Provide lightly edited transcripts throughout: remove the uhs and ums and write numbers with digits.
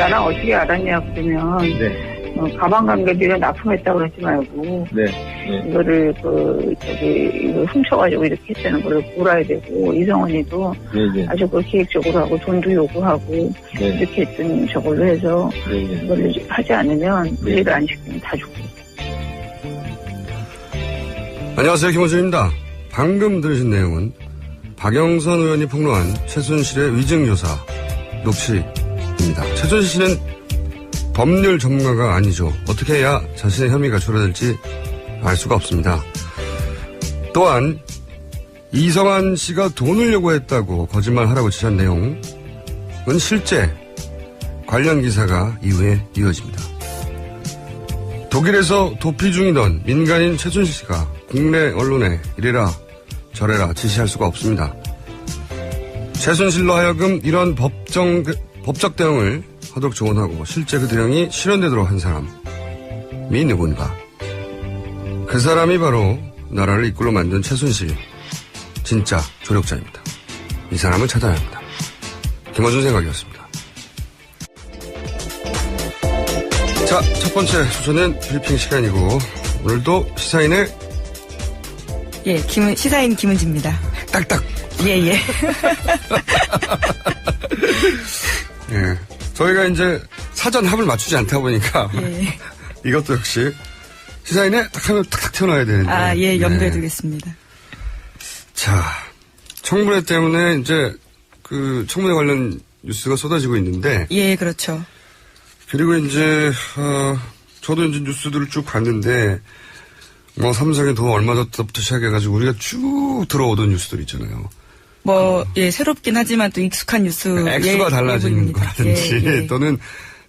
나랑 어떻게 알았냐 그러면 네. 가방 관계비를 납품했다고 그러지 말고 네. 네. 이거를 이거 훔쳐가지고 이렇게 했다는 걸 물어야 되고 이성원이도 네. 아주 기획적으로 하고 돈도 요구하고 네. 이렇게 했던 저걸로 해서 네. 이걸 하지 않으면 분리를 안 시키면 다 죽고. 안녕하세요. 김호준입니다. 방금 들으신 내용은 박영선 의원이 폭로한 최순실의 위증교사 녹취입니다. 최순실 씨는 법률 전문가가 아니죠. 어떻게 해야 자신의 혐의가 줄어들지 알 수가 없습니다. 또한 이성한 씨가 돈을 요구했다고 거짓말하라고 지시한 내용은 실제 관련 기사가 이후에 이어집니다. 독일에서 도피 중이던 민간인 최순실 씨가 국내 언론에 이래라 저래라 지시할 수가 없습니다. 최순실로 하여금 이런 법적 대응을 하도록 조언하고 실제 그 대응이 실현되도록 한 사람이 누군가. 그 사람이 바로 나라를 이끌어 만든 최순실 진짜 조력자입니다. 이 사람을 찾아야 합니다. 김어준 생각이었습니다. 자, 첫 번째 주제는 브리핑 시간이고 오늘도 시사인의 시사인 김은지입니다. 딱딱. 예. 예. 저희가 이제 사전 합을 맞추지 않다 보니까 예. 이것도 역시 시사인에 딱 하면 탁탁 튀어나와야 되는데. 염두에 두겠습니다. 자, 청문회 때문에 이제 그 청문회 관련 뉴스가 쏟아지고 있는데. 예, 그렇죠. 그리고 이제 저도 이제 뉴스들을 쭉 봤는데 삼성에 돈 얼마 줬다부터 시작해가지고 우리가 쭉 들어오던 뉴스들 있잖아요. 새롭긴 하지만 또 익숙한 뉴스. 액수가 달라지는 예보입니다. 거라든지 또는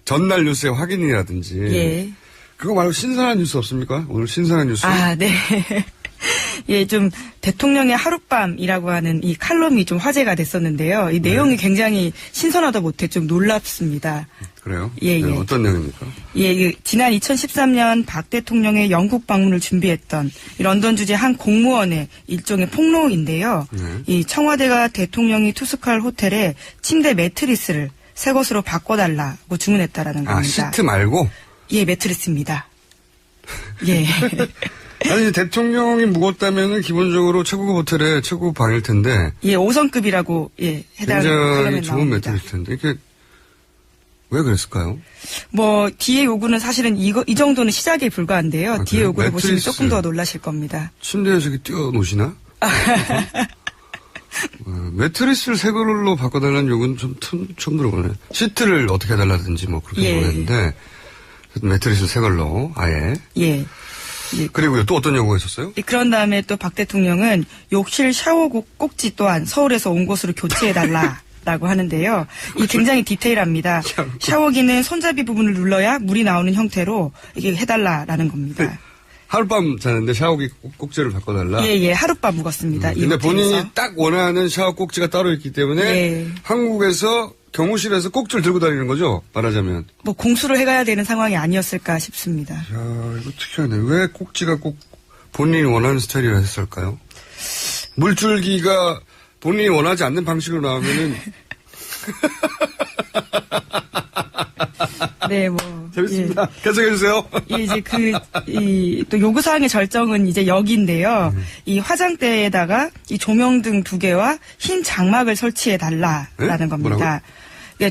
전날 뉴스의 확인이라든지. 그거 말고 신선한 뉴스 없습니까? 오늘 신선한 뉴스. 네. 좀 대통령의 하룻밤이라고 하는 이 칼럼이 좀 화제가 됐었는데요. 이 내용이 굉장히 신선하다 못해 좀 놀랍습니다. 그래요? 예. 어떤 내용입니까? 지난 2013년 박 대통령의 영국 방문을 준비했던 런던 주재 한 공무원의 일종의 폭로인데요. 이 청와대가 대통령이 투숙할 호텔에 침대 매트리스를 새 것으로 바꿔달라고 주문했다라는 겁니다. 시트 말고? 예, 매트리스입니다. 예. 아니, 대통령이 묵었다면은 기본적으로 최고급 호텔의 최고급 방일 텐데. 예, 5성급이라고, 해달라고. 굉장히 좋은 매트리스 텐데. 이게, 왜 그랬을까요? 뒤에 요구는 사실은 이 정도는 시작에 불과한데요. 뒤에 요구를 보시면 조금 더 놀라실 겁니다. 침대에 저기 띄워 놓으시나? 매트리스를 새 걸로 바꿔달라는 요구는 좀 처음 들어보네. 시트를 어떻게 해달라든지 그렇게 모르겠는데. 매트리스를 새 걸로, 아예. 예. 그리고요, 또 어떤 요구가 있었어요? 그런 다음에 또 박 대통령은 욕실 샤워 꼭지 또한 서울에서 온 곳으로 교체해달라라고 하는데요. 이 굉장히 디테일합니다. 샤워기는 손잡이 부분을 눌러야 물이 나오는 형태로 이게 해달라라는 겁니다. 하룻밤 자는데 샤워기 꼭지를 바꿔달라? 예, 하룻밤 묵었습니다. 근데 본인이 딱 원하는 샤워 꼭지가 따로 있기 때문에 한국에서 경호실에서 꼭지를 들고 다니는 거죠? 말하자면. 공수를 해가야 되는 상황이 아니었을까 싶습니다. 야, 이거 특이하네. 왜 꼭지가 꼭 본인이 원하는 스타일이라 했을까요? 물줄기가 본인이 원하지 않는 방식으로 나오면은. 네, 재밌습니다. 계속해주세요. 또 요구사항의 절정은 이제 여기인데요. 이 화장대에다가 이 조명등 2개와 흰 장막을 설치해달라라는 겁니다. 뭐라고?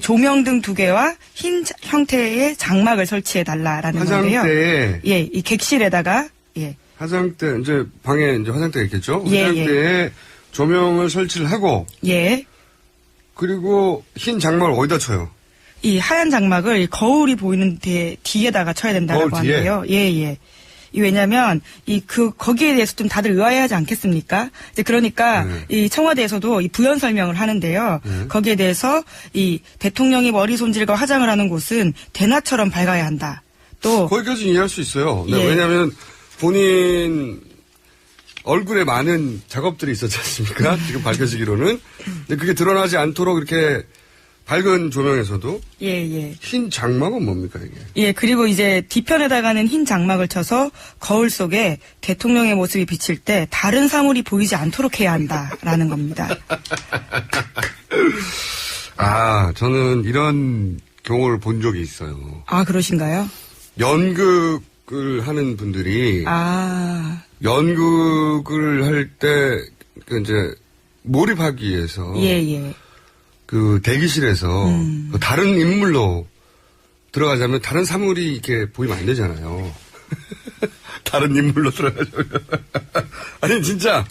조명등 2개와 흰 형태의 장막을 설치해달라라는 건데요. 화장대에. 이 객실에다가, 화장대, 이제 방에 이제 화장대가 있겠죠? 화장대에 조명을 설치를 하고. 그리고 흰 장막을 어디다 쳐요? 이 하얀 장막을 거울이 보이는 뒤에다가 쳐야 된다고 하는데요. 왜냐면, 거기에 대해서 좀 다들 의아해하지 않겠습니까? 그러니까, 이 청와대에서도 이 부연 설명을 하는데요. 거기에 대해서 이 대통령이 머리 손질과 화장을 하는 곳은 대낮처럼 밝아야 한다. 또. 거기까지 이해할 수 있어요. 왜냐면 본인 얼굴에 많은 작업들이 있었지 않습니까? 지금 밝혀지기로는. 근데 그게 드러나지 않도록 이렇게 밝은 조명에서도. 흰 장막은 뭡니까, 이게? 그리고 이제 뒤편에다가는 흰 장막을 쳐서 거울 속에 대통령의 모습이 비칠 때 다른 사물이 보이지 않도록 해야 한다라는 겁니다. 저는 이런 경우를 본 적이 있어요. 아, 그러신가요? 연극을 하는 분들이 연극을 할 때 이제 몰입하기 위해서 예. 그 대기실에서 다른 인물로 들어가자면 다른 사물이 이렇게 보이면 안 되잖아요. 다른 인물로 들어가자면 아니 진짜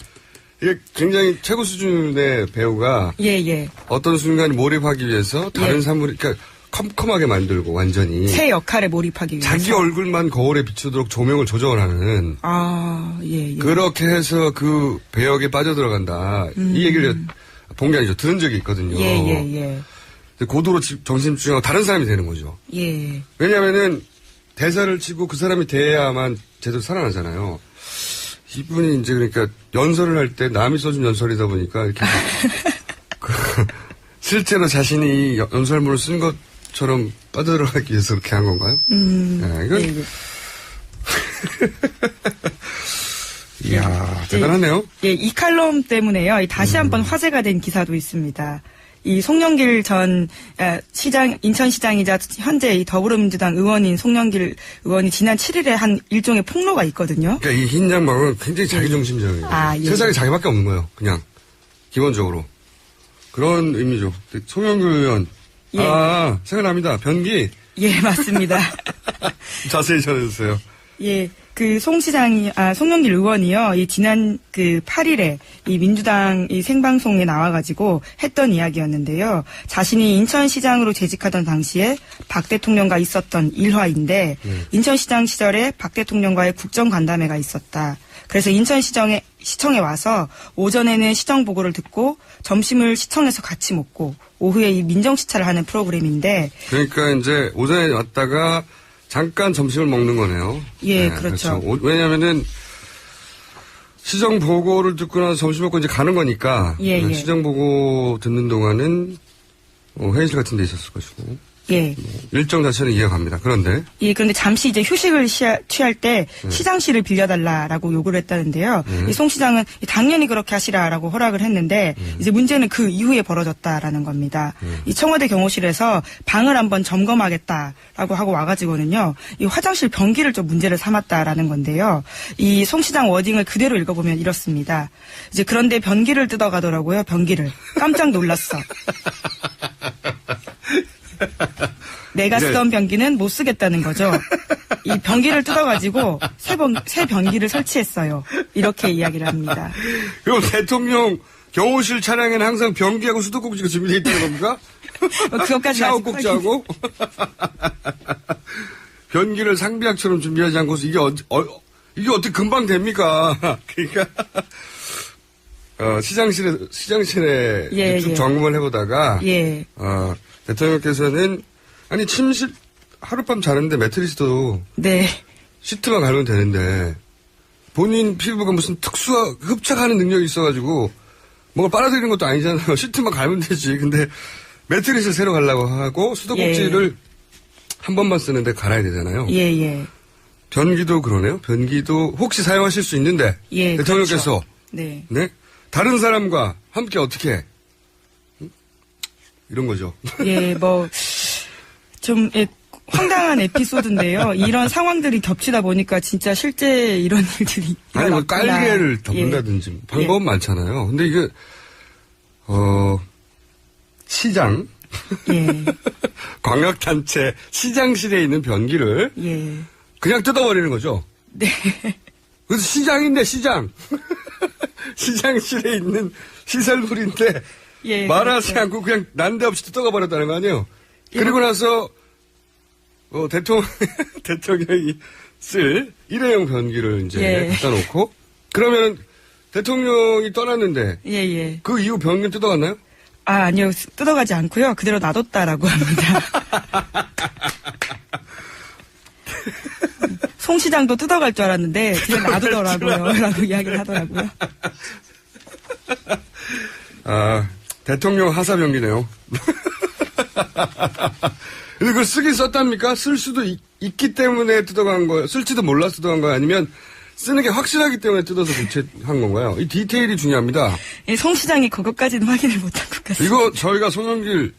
이게 굉장히 최고 수준의 배우가 예. 어떤 순간 몰입하기 위해서 다른 사물이 그러니까 컴컴하게 만들고 완전히 새 역할에 몰입하기 위해서 자기 얼굴만 거울에 비추도록 조명을 조정하는 예. 그렇게 해서 그 배역에 빠져들어간다 이 얘기를 본 게 아니죠. 들은 적이 있거든요. 예. 고도로 정신 집중하고 다른 사람이 되는 거죠. 예. 왜냐하면은 대사를 치고 그 사람이 돼야만 제대로 살아나잖아요. 이분이 이제 그러니까 연설을 할 때 남이 써준 연설이다 보니까 이렇게 실제로 자신이 연설문을 쓴 것처럼 빠져들어가기 위해서 그렇게 한 건가요? 네, 이건 예. 이야 대단하네요. 예, 이 칼럼 때문에요. 다시 한번 화제가 된 기사도 있습니다. 이 송영길 전 시장, 인천시장이자 현재 이 더불어민주당 의원인 송영길 의원이 지난 7일에 한 일종의 폭로가 있거든요. 그러니까 이 흰 양반은 굉장히 자기중심적이에요. 예. 세상에 자기밖에 없는 거예요. 그냥 기본적으로 그런 의미죠. 송영길 의원 생각납니다. 변기. 예, 맞습니다. 자세히 전해주세요. 예, 그 송영길 의원이요, 이 지난 그 8일에 이 민주당 이 생방송에 나와가지고 했던 이야기였는데요. 자신이 인천시장으로 재직하던 당시에 박 대통령과 있었던 일화인데, 인천시장 시절에 박 대통령과의 국정간담회가 있었다. 그래서 인천시청에 와서 오전에는 시정 보고를 듣고 점심을 시청에서 같이 먹고 오후에 이 민정시찰을 하는 프로그램인데. 그러니까 이제 오전에 왔다가 잠깐 점심을 먹는 거네요. 예, 네, 그렇죠. 왜냐면은 시정 보고를 듣고 나서 점심 먹고 이제 가는 거니까. 예. 시정 보고 듣는 동안은 회의실 같은 데 있었을 것이고. 예. 일정 자체는 이해가 갑니다. 그런데. 예, 그런데 잠시 이제 휴식을 취할 때 시장실을 빌려달라라고 요구를 했다는데요. 이 송 시장은 당연히 그렇게 하시라라고 허락을 했는데 이제 문제는 그 이후에 벌어졌다라는 겁니다. 이 청와대 경호실에서 방을 한번 점검하겠다라고 하고 와가지고는요. 이 화장실 변기를 좀 문제를 삼았다라는 건데요. 이 송 시장 워딩을 그대로 읽어보면 이렇습니다. 이제 그런데 변기를 뜯어가더라고요. 변기를. 깜짝 놀랐어. 내가 쓰던 변기는 못 쓰겠다는 거죠. 이 변기를 뜯어가지고 새 변기를 설치했어요. 이렇게 이야기를 합니다. 그럼 대통령 경호실 차량에는 항상 변기하고 수도꼭지가 준비되어 있다는 겁니까? 그것까지 샤워꼭지하고 변기를 상비약처럼 준비하지 않고서 이게 어떻게 금방 됩니까? 그러니까 시장실에 쭉 점검을 해보다가 대통령께서는 아니 침실 하룻밤 자는데 매트리스도 시트만 갈면 되는데 본인 피부가 무슨 흡착하는 능력이 있어가지고 뭔가 빨아들이는 것도 아니잖아요. 시트만 갈면 되지. 근데 매트리스를 새로 갈라고 하고 수도꼭지를 한 번만 쓰는데 갈아야 되잖아요. 변기도 그러네요. 변기도 혹시 사용하실 수 있는데 대통령께서 그렇죠. 네 다른 사람과 함께 어떻게 이런 거죠. 좀 황당한 에피소드인데요. 이런 상황들이 겹치다 보니까 진짜 실제 이런 일들이 아니 뭐 깔개를 덮는다든지 방법은 많잖아요. 근데 이게 시장 광역단체 시장실에 있는 변기를 그냥 뜯어버리는 거죠. 그래서 시장인데 시장 시장실에 있는 시설물인데 말하지 않고 그냥 난데없이 뜯어가 버렸다는 거 아니에요. 그리고 나서 대통령이 쓸 일회용 변기를 이제 갖다 놓고 그러면 대통령이 떠났는데 그 이후 변기는 뜯어갔나요? 아니요. 뜯어가지 않고요. 그대로 놔뒀다라고 합니다. 송 시장도 뜯어갈 줄 알았는데 그냥 놔두더라고요. 라고 이야기를 하더라고요. 대통령 하사 변기네요. 근데 그걸 쓰긴 썼답니까? 쓸 수도 있기 때문에 뜯어간 거예요? 쓸지도 몰라서 뜯어간 거예요? 아니면 쓰는 게 확실하기 때문에 뜯어서 교체한 건가요? 이 디테일이 중요합니다. 송 시장이 그것까지는 확인을 못한 것 같습니다. 이거 저희가 송영길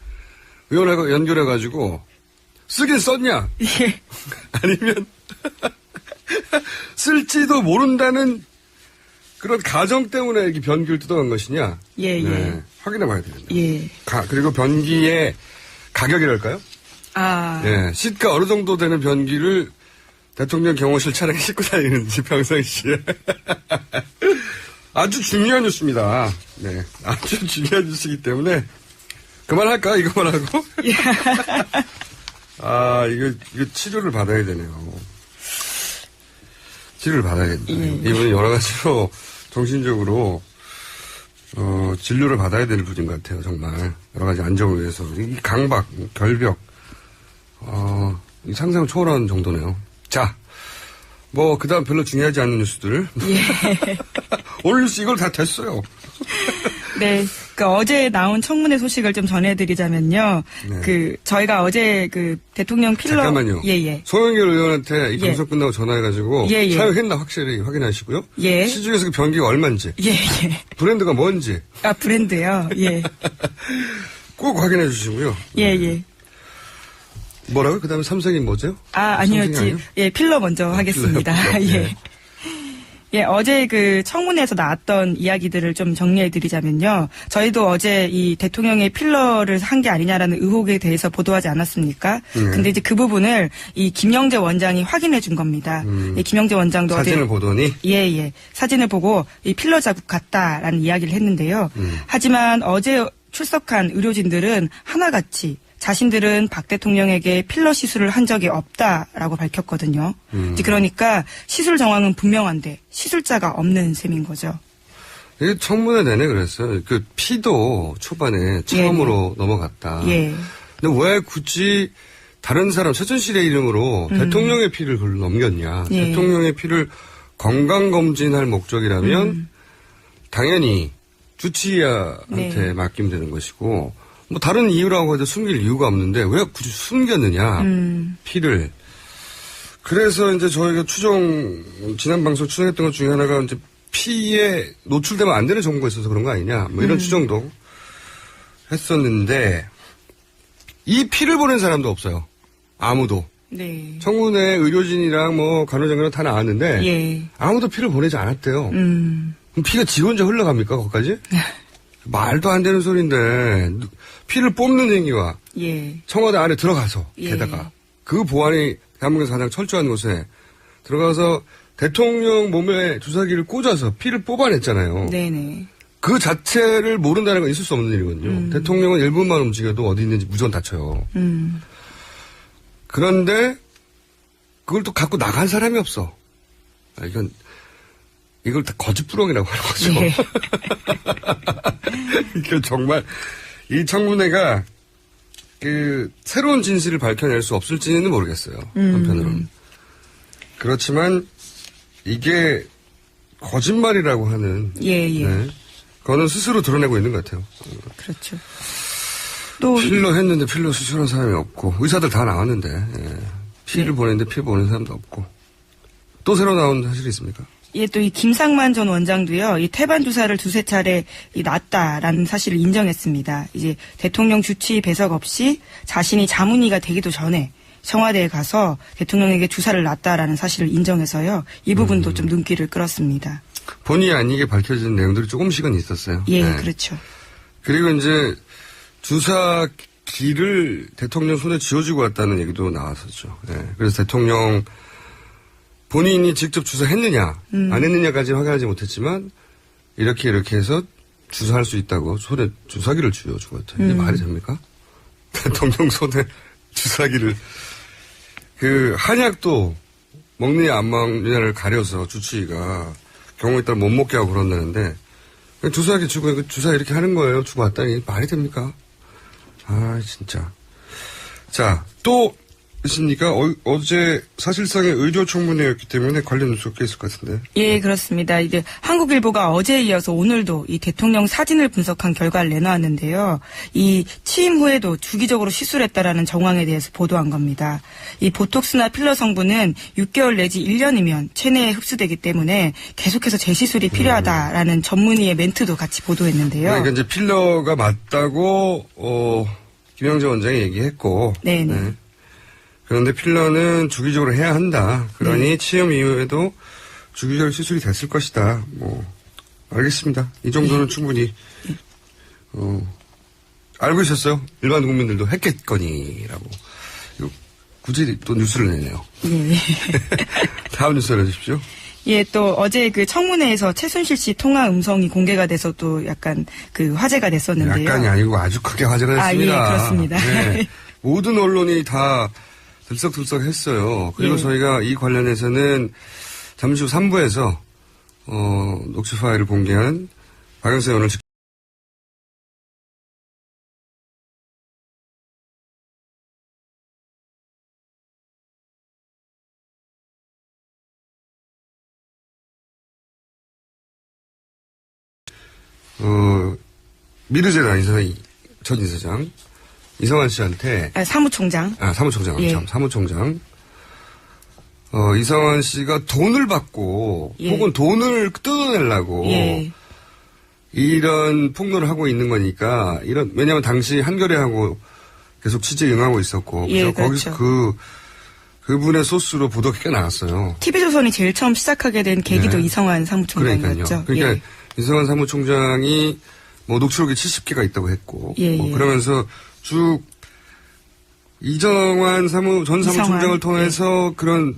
의원하고 연결해가지고 쓰긴 썼냐? 예. 아니면 쓸지도 모른다는 그런 가정 때문에 이렇게 변기를 뜯어간 것이냐? 예, 예. 네, 확인해 봐야 되겠네요. 예. 그리고 변기의 가격이랄까요? 아. 예, 시가 어느 정도 되는 변기를 대통령 경호실 차량에 싣고 다니는지 평상시에. 아주 중요한 뉴스입니다. 네. 아주 중요한 뉴스이기 때문에 그만할까? 이거만 하고? 예. 아, 이거 치료를 받아야 되네요. 치료를 받아야겠네. 예. 이분이 여러 가지로 정신적으로, 진료를 받아야 되는 분인 것 같아요, 정말. 여러 가지 안정을 위해서. 이 강박, 결벽, 이 상상 초월한 정도네요. 자, 그 다음 별로 중요하지 않은 뉴스들. 예. 오늘 뉴스 이걸 다 됐어요. 네. 어제 나온 청문회 소식을 좀 전해드리자면요. 네. 저희가 어제 대통령 필러. 잠깐만요. 예. 송영길 의원한테 이 방송 끝나고 전화해가지고. 사용했나 확실히 확인하시고요. 예. 시중에서 그 변기가 얼마인지. 예. 브랜드가 뭔지. 아, 브랜드요? 예. 꼭 확인해 주시고요. 예. 뭐라고요? 그 다음에 삼성이 뭐죠? 아니었지. 예, 필러 먼저 하겠습니다. 예. 예, 어제 청문회에서 나왔던 이야기들을 좀 정리해드리자면요. 저희도 어제 이 대통령의 필러를 한 게 아니냐라는 의혹에 대해서 보도하지 않았습니까? 근데 이제 그 부분을 이 김영재 원장이 확인해 준 겁니다. 이 김영재 원장도 사진을 보더니? 예. 사진을 보고 이 필러 자국 같다라는 이야기를 했는데요. 하지만 어제 출석한 의료진들은 하나같이 자신들은 박 대통령에게 필러 시술을 한 적이 없다라고 밝혔거든요. 그러니까 시술 정황은 분명한데 시술자가 없는 셈인 거죠. 이게 청문회 내내 그랬어요. 피도 초반에 처음으로 넘어갔다. 예. 근데 왜 굳이 다른 사람, 최순실의 이름으로 대통령의 피를 그걸 넘겼냐. 예. 대통령의 피를 건강검진할 목적이라면 당연히 주치의한테 맡기면 되는 것이고 다른 이유라고 해도 숨길 이유가 없는데 왜 굳이 숨겼느냐, 피를. 그래서 이제 저희가 지난 방송 추정했던 것 중에 하나가 이제 피에 노출되면 안 되는 정보가 있어서 그런 거 아니냐, 이런 추정도 했었는데, 이 피를 보낸 사람도 없어요. 아무도. 네. 청문회 의료진이랑 간호장교랑 다 나왔는데, 예. 아무도 피를 보내지 않았대요. 그럼 피가 지 혼자 흘러갑니까, 거기까지? 말도 안 되는 소리인데 피를 뽑는 행위와 청와대 안에 들어가서 게다가 그 보안이 대한민국에서 가장 철저한 곳에 들어가서 대통령 몸에 주사기를 꽂아서 피를 뽑아냈잖아요. 네네. 그 자체를 모른다는 건 있을 수 없는 일이거든요. 대통령은 1분만 움직여도 어디 있는지 무조건 다쳐요. 그런데 그걸 또 갖고 나간 사람이 없어. 이걸 다 거짓부렁이라고 하는 거죠. 예. 이게 정말, 이 청문회가, 새로운 진실을 밝혀낼 수 없을지는 모르겠어요. 한편으로는. 그렇지만, 이게 거짓말이라고 하는. 예. 네, 그거는 스스로 드러내고 있는 것 같아요. 그렇죠. 또. 필러 했는데 필러 수술한 사람이 없고, 의사들 다 나왔는데, 피를 보냈는데 피 보낸 사람도 없고. 또 새로 나온 사실이 있습니까? 예, 또 이 김상만 전 원장도요, 이 태반 주사를 두세 차례 놨다라는 사실을 인정했습니다. 이제 대통령 주치 배석 없이 자신이 자문의가 되기도 전에 청와대에 가서 대통령에게 주사를 놨다라는 사실을 인정해서요, 이 부분도 좀 눈길을 끌었습니다. 본의 아니게 밝혀진 내용들이 조금씩은 있었어요. 예, 그렇죠. 그리고 이제 주사기를 대통령 손에 쥐어주고 왔다는 얘기도 나왔었죠. 그래서 대통령 본인이 직접 주사했느냐, 안 했느냐까지 확인하지 못했지만, 이렇게 해서 주사할 수 있다고 손에 주사기를 쥐어주고 왔다. 이게 말이 됩니까? 대통령 손에 주사기를. 한약도 먹느냐 안 먹느냐를 가려서 주치의가 경우에 따라 못 먹게 하고 그런다는데, 주사기 주고, 주사 이렇게 하는 거예요. 주고 왔다니. 말이 됩니까? 진짜. 자, 또, 있습니까? 어제 사실상의 의료 청문회였기 때문에 관련 뉴스가 꽤 있을 것 같은데. 예, 그렇습니다. 이제 한국일보가 어제에 이어서 오늘도 이 대통령 사진을 분석한 결과를 내놓았는데요. 이 취임 후에도 주기적으로 시술했다라는 정황에 대해서 보도한 겁니다. 이 보톡스나 필러 성분은 6개월 내지 1년이면 체내에 흡수되기 때문에 계속해서 재시술이 필요하다라는 전문의의 멘트도 같이 보도했는데요. 그러니까 이제 필러가 맞다고 김영재 원장이 얘기했고. 네네. 그런데 필러는 주기적으로 해야 한다. 그러니 치염 이후에도 주기적으로 수술이 됐을 것이다. 알겠습니다. 이 정도는 충분히 알고 있었어요. 일반 국민들도 했겠거니라고. 굳이 또 뉴스를 내네요. 네. 다음 뉴스를 해주십시오. 예, 또 어제 그 청문회에서 최순실 씨 통화 음성이 공개가 돼서 또 약간 그 화제가 됐었는데요. 약간이 아니고 아주 크게 화제가 됐습니다. 예, 그렇습니다. 네. 모든 언론이 다 들썩들썩했어요. 그리고 예. 저희가 이 관련해서는 잠시 후 3부에서 녹취 파일을 공개한 박영세 의원을 미르재단 전 이사장 이성환 씨한테 사무총장. 사무총장. 예. 참 사무총장. 이성환 씨가 돈을 받고 예. 혹은 돈을 뜯어내려고 예. 이런 폭로를 하고 있는 거니까 왜냐하면 당시 한겨레하고 계속 취재 응하고 있었고 예, 그래서 거기서 그렇죠. 그분의 소스로 보도가 꽤 나왔어요. TV조선이 제일 처음 시작하게 된 계기도 네. 이성환 사무총장이었죠. 그러니까 예. 이성환 사무총장이 녹취록이 70개가 있다고 했고 예. 그러면서 쭉 이정환 전 사무총장을 통해서 예. 그런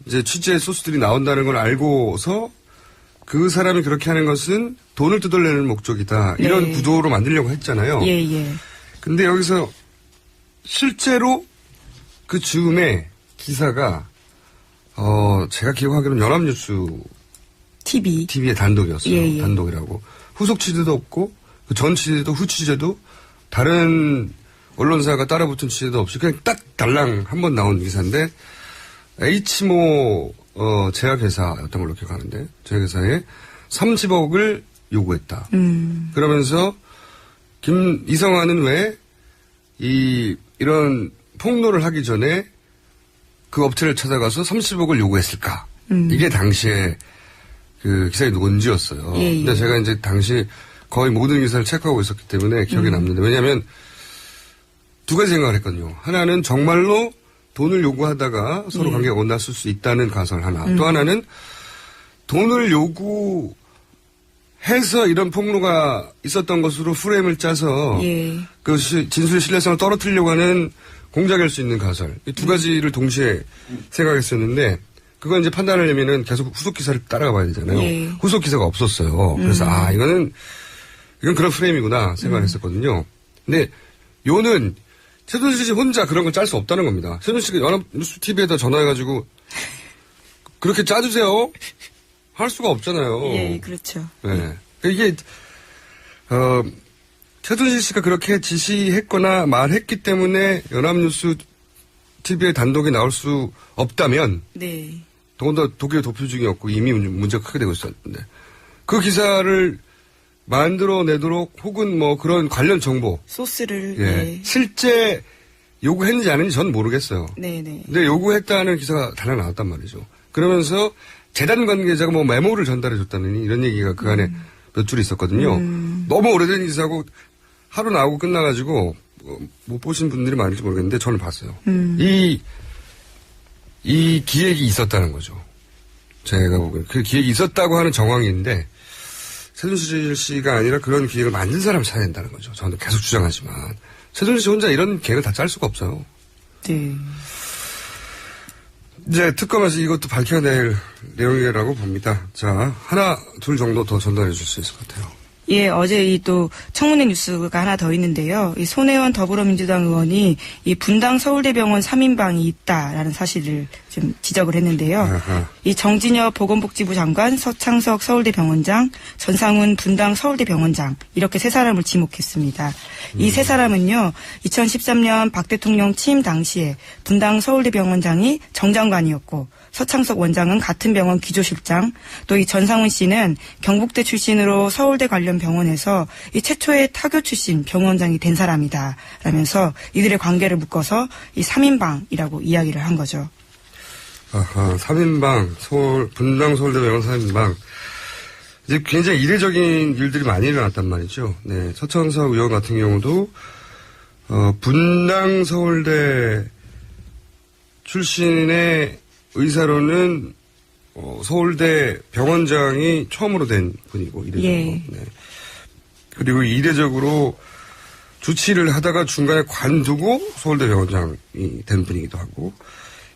이제 취재 소스들이 나온다는 걸 알고서 그 사람이 그렇게 하는 것은 돈을 뜯어내는 목적이다. 이런 네. 구조로 만들려고 했잖아요. 예. 근데 여기서 실제로 그 즈음에 기사가 제가 기억하기로는 연합뉴스 TV의 단독이었어요. 예. 단독이라고. 후속 취재도 없고 그 전 취재도 후 취재도 다른 언론사가 따라붙은 취재도 없이 그냥 딱 달랑 한 번 나온 기사인데 H모 제약회사였던 걸로 기억하는데 제약회사에 30억을 요구했다. 그러면서 이성환은 왜 이런 폭로를 하기 전에 그 업체를 찾아가서 30억을 요구했을까? 이게 당시에 그 기사의 논지였어요. 예. 근데 제가 이제 당시 거의 모든 기사를 체크하고 있었기 때문에 기억에 남는데 왜냐하면 두 가지 생각을 했거든요. 하나는 정말로 돈을 요구하다가 서로 관계가 온났을 수 있다는 가설 하나. 또 하나는 돈을 요구해서 이런 폭로가 있었던 것으로 프레임을 짜서 그 진술의 신뢰성을 떨어뜨리려고 하는 공작일 수 있는 가설. 이 두 가지를 동시에 생각했었는데 그건 이제 판단하려면은 계속 후속 기사를 따라가 봐야 되잖아요. 후속 기사가 없었어요. 그래서 이건 그런 프레임이구나 생각을 했었거든요. 근데 요는 최순실 씨 혼자 그런 걸 짤 수 없다는 겁니다. 최순실 씨가 연합뉴스 TV에다 전화해가지고 그렇게 짜주세요. 할 수가 없잖아요. 예, 그렇죠. 네. 이게 최순실 씨가 그렇게 지시했거나 말했기 때문에 연합뉴스 TV에 단독이 나올 수 없다면 네. 더군다나 독일의 도표 중이 없고 이미 문제가 크게 되고 있었는데 그 기사를 만들어내도록 혹은 뭐 그런 관련 정보 소스를 실제 요구했는지 아닌지 저는 모르겠어요. 네네. 근데 요구했다는 기사가 달려 나왔단 말이죠. 그러면서 재단 관계자가 뭐 메모를 전달해 줬다느니 이런 얘기가 그 안에 몇 줄이 있었거든요. 너무 오래된 기사고 하루 나오고 끝나가지고 못 보신 분들이 많을지 모르겠는데 저는 봤어요. 이 기획이 있었다는 거죠. 제가 보기엔 그 기획이 있었다고 하는 정황인데 최순실 씨가 아니라 그런 기획을 만든 사람을 찾아야 된다는 거죠. 저는 계속 주장하지만 최순실 씨 혼자 이런 계획을 다 짤 수가 없어요. 네. 이제 특검에서 이것도 밝혀야 될 내용이라고 봅니다. 자, 하나, 둘 정도 더 전달해 줄 수 있을 것 같아요. 예, 어제 이 또 청문회 뉴스가 하나 더 있는데요. 이 손혜원 더불어민주당 의원이 이 분당 서울대병원 3인방이 있다라는 사실을 좀 지적을 했는데요. 아하. 이 정진여 보건복지부 장관, 서창석 서울대병원장, 전상훈 분당 서울대병원장 이렇게 세 사람을 지목했습니다. 이 세 사람은요. 2013년 박 대통령 취임 당시에 분당 서울대병원장이 정장관이었고 서창석 원장은 같은 병원 기조실장, 또 이 전상훈 씨는 경북대 출신으로 서울대 관련 병원에서 이 최초의 타교 출신 병원장이 된 사람이다. 라면서 이들의 관계를 묶어서 이 3인방이라고 이야기를 한 거죠. 아하, 3인방, 분당 서울대병원 3인방. 이제 굉장히 이례적인 일들이 많이 일어났단 말이죠. 네, 서창석 의원 같은 경우도, 분당 서울대 출신의 의사로는 서울대 병원장이 처음으로 된 분이고 이례적으로. 예. 네. 그리고 이례적으로 주치의를 하다가 중간에 관두고 서울대 병원장이 된 분이기도 하고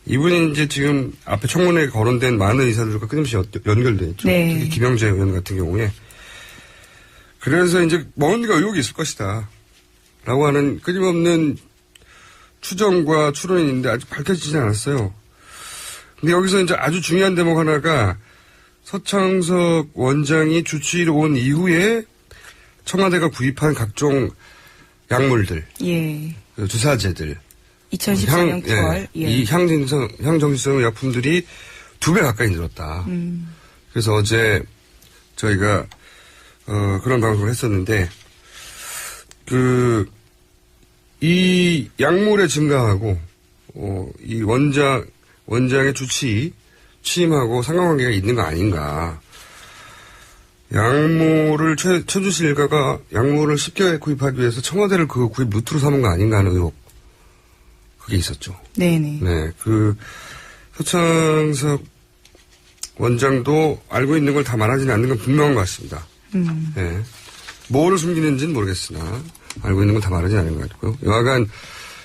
이분이 이제 지금 앞에 청문회에 거론된 많은 의사들과 끊임없이 연결돼 있죠. 네. 특히 김영재 의원 같은 경우에. 그래서 이제 뭔가 의혹이 있을 것이다. 라고 하는 끊임없는 추정과 추론이 있는데 아직 밝혀지지 않았어요. 근데 여기서 이제 아주 중요한 대목 하나가 서창석 원장이 주치의로 온 이후에 청와대가 구입한 각종 약물들, 예. 주사제들, 2014년 9월. 이 향정신성 약품들이 2배 가까이 늘었다. 그래서 어제 저희가 그런 방송을 했었는데 이 약물의 증가하고 이 원장의 주치의 취임하고 상관관계가 있는 거 아닌가. 약물을 최준실 일가가 약물을 쉽게 구입하기 위해서 청와대를 그 구입 루트로 삼은 거 아닌가 하는 의혹. 그게 있었죠. 네네. 네, 서창석 원장도 알고 있는 걸 다 말하지는 않는 건 분명한 것 같습니다. 네. 뭐를 숨기는지는 모르겠으나 알고 있는 건 다 말하지 않은 것 같고요. 여하간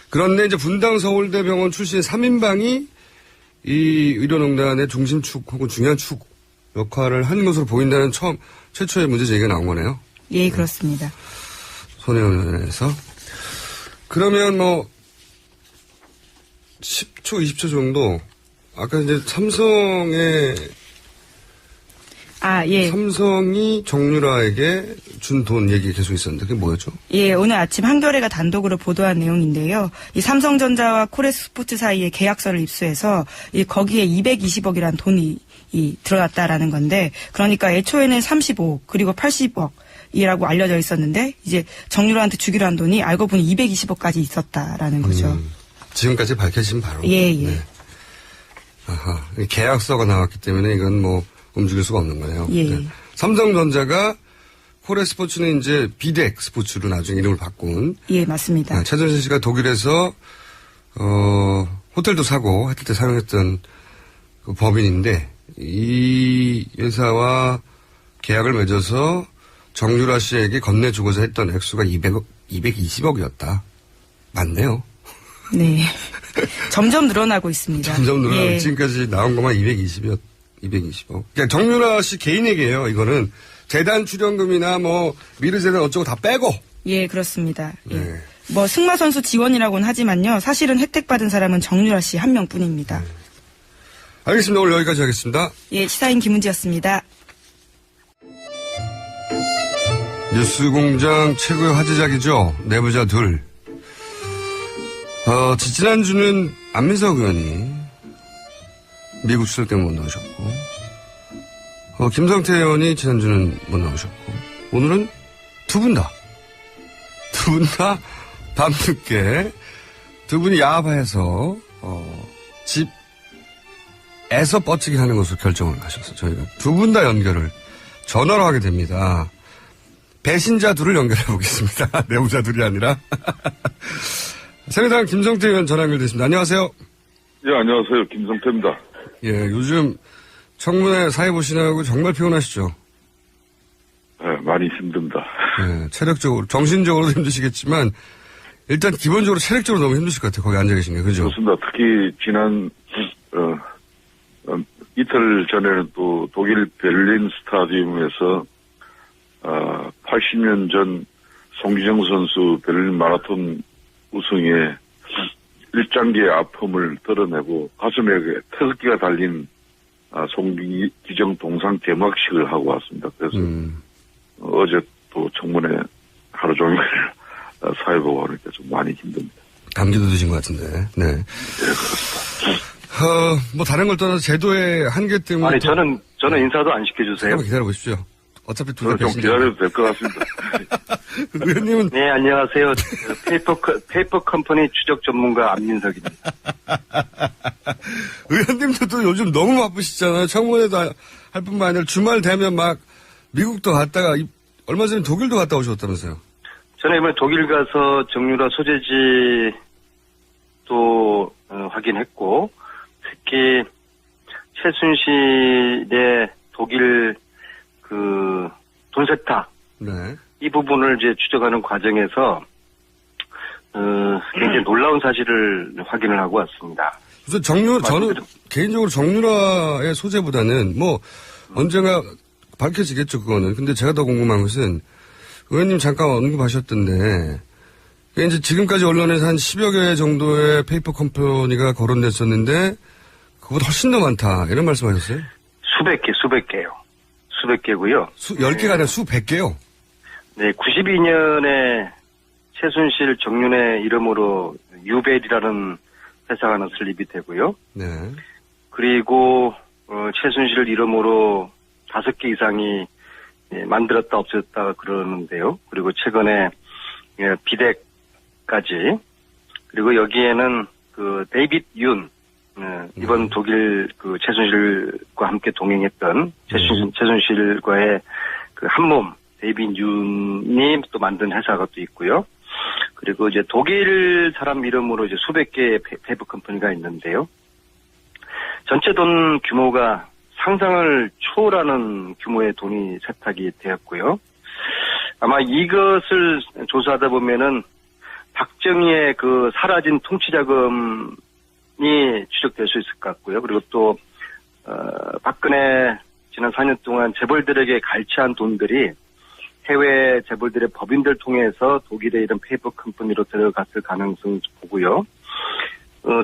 그런데 이제 분당 서울대병원 출신의 3인방이 이 의료농단의 중심축 혹은 중요한 축 역할을 한 것으로 보인다는 최초의 문제 제기가 나온 거네요. 예, 그렇습니다. 손혜원에서. 그러면 10초, 20초 정도 아까 이제 삼성이 정유라에게 준 돈 얘기 계속 있었는데 그게 뭐였죠? 예, 오늘 아침 한겨레가 단독으로 보도한 내용인데요. 이 삼성전자와 코레스스포츠 사이에 계약서를 입수해서 거기에 220억이라는 돈이 들어갔다라는 건데, 그러니까 애초에는 35억 그리고 80억이라고 알려져 있었는데 이제 정유라한테 주기로 한 돈이 알고 보니 220억까지 있었다라는 거죠. 지금까지 밝혀진 바로. 예. 네. 아하, 계약서가 나왔기 때문에 이건 움직일 수가 없는 거네요. 예. 네. 삼성전자가 코레스포츠는 이제 비덱 스포츠로 나중에 이름을 바꾼. 예, 맞습니다. 최준실 씨가 독일에서 호텔도 사고 했을 때 사용했던 그 법인인데 이 회사와 계약을 맺어서 정유라 씨에게 건네주고자 했던 액수가 220억이었다. 맞네요. 네. 점점 늘어나고 있습니다. 점점 늘어나고 예. 지금까지 나온 것만 220억. 그러니까 정유라 씨 개인 얘기예요. 이거는 재단 출연금이나 미르재단 어쩌고 다 빼고. 예, 그렇습니다. 예. 네. 승마 선수 지원이라고는 하지만요. 사실은 혜택 받은 사람은 정유라 씨 한 명뿐입니다. 네. 알겠습니다. 오늘 여기까지 하겠습니다. 예, 시사인 김은지였습니다. 뉴스공장 최고의 화제작이죠. 내부자 둘. 지난주는 안민석 의원이 미국 출장 때문에 못 나오셨고, 김성태 의원이 지난주는 못 나오셨고, 오늘은 두 분 다 밤늦게 두 분이 야합해서 집에서 뻗치기 하는 것으로 결정을 하셔서 저희가 두 분 다 연결을 전화로 하게 됩니다. 배신자 둘을 연결해 보겠습니다. 내부자 둘이 아니라. 새누리당 김성태 의원 전화 연결됐습니다. 안녕하세요. 예, 안녕하세요. 김성태입니다. 예, 요즘 청문회 사회 보시느라고 정말 피곤하시죠? 네, 많이 힘듭니다. 예, 체력적으로, 정신적으로도 힘드시겠지만, 일단 기본적으로 체력적으로 너무 힘드실 것 같아요. 거기 앉아 계신 게, 그죠? 그렇습니다. 특히 지난, 이틀 전에는 또 독일 베를린 스타디움에서, 80년 전 송기정 선수 베를린 마라톤 우승에 일장기의 아픔을 드러내고 가슴에 태극기가 달린 송기정 동상 개막식을 하고 왔습니다. 그래서 어제 또 청문회 하루 종일 사회보고 하니까 좀 많이 힘듭니다. 감기도 드신 것 같은데. 네. 네, 그렇습니다. 다른 걸 떠나서 제도의 한계 때문에. 아니, 저는 인사도 안 시켜주세요. 잠깐만 기다려 보십시오. 어차피 둘 다 좀 기다려도 될 것 같습니다. 의원님은. 네, 안녕하세요. 페이퍼 컴퍼니 추적 전문가 안민석입니다. 의원님도 또 요즘 너무 바쁘시잖아요. 청문회도 할 뿐만 아니라 주말 되면 막 미국도 갔다가 얼마 전에 독일도 갔다 오셨다면서요. 저는 이번에 독일 가서 정유라 소재지 것도 확인했고, 특히 최순실의 독일 돈 세탁 네. 이 부분을 이제 추적하는 과정에서 굉장히 놀라운 사실을 확인을 하고 왔습니다. 그래서 저는 개인적으로 정유라의 소재보다는 뭐 언젠가 밝혀지겠죠, 그거는. 근데 제가 더 궁금한 것은 의원님 잠깐 언급하셨던데 이게 이제 지금까지 언론에서 한 10여 개 정도의 페이퍼 컴퍼니가 거론됐었는데 그보다 훨씬 더 많다. 이런 말씀하셨어요? 수백 개요. 수백 개고요. 10개가 아니라 수백 개요? 네, 92년에 최순실 정윤의 이름으로 유벨이라는 회사가 하나 설립이 되고요. 네. 그리고 최순실 이름으로 5개 이상이 만들었다 없어졌다 그러는데요. 그리고 최근에 비덱까지, 그리고 여기에는 데이빗 윤, 이번 독일 최순실과 함께 동행했던 최순실과의 한몸 데이빗 윤이 또 만든 회사가 또 있고요. 그리고 이제 독일 사람 이름으로 이제 수백 개의 페이퍼 컴퍼니가 있는데요. 전체 돈 규모가 상상을 초월하는 규모의 돈이 세탁이 되었고요. 아마 이것을 조사하다 보면은 박정희의 사라진 통치자금이 추적될 수 있을 것 같고요. 그리고 또 박근혜 지난 4년 동안 재벌들에게 갈취한 돈들이 해외 재벌들의 법인들 통해서 독일의 이런 페이퍼 컴퍼니로 들어갔을 가능성을 보고요.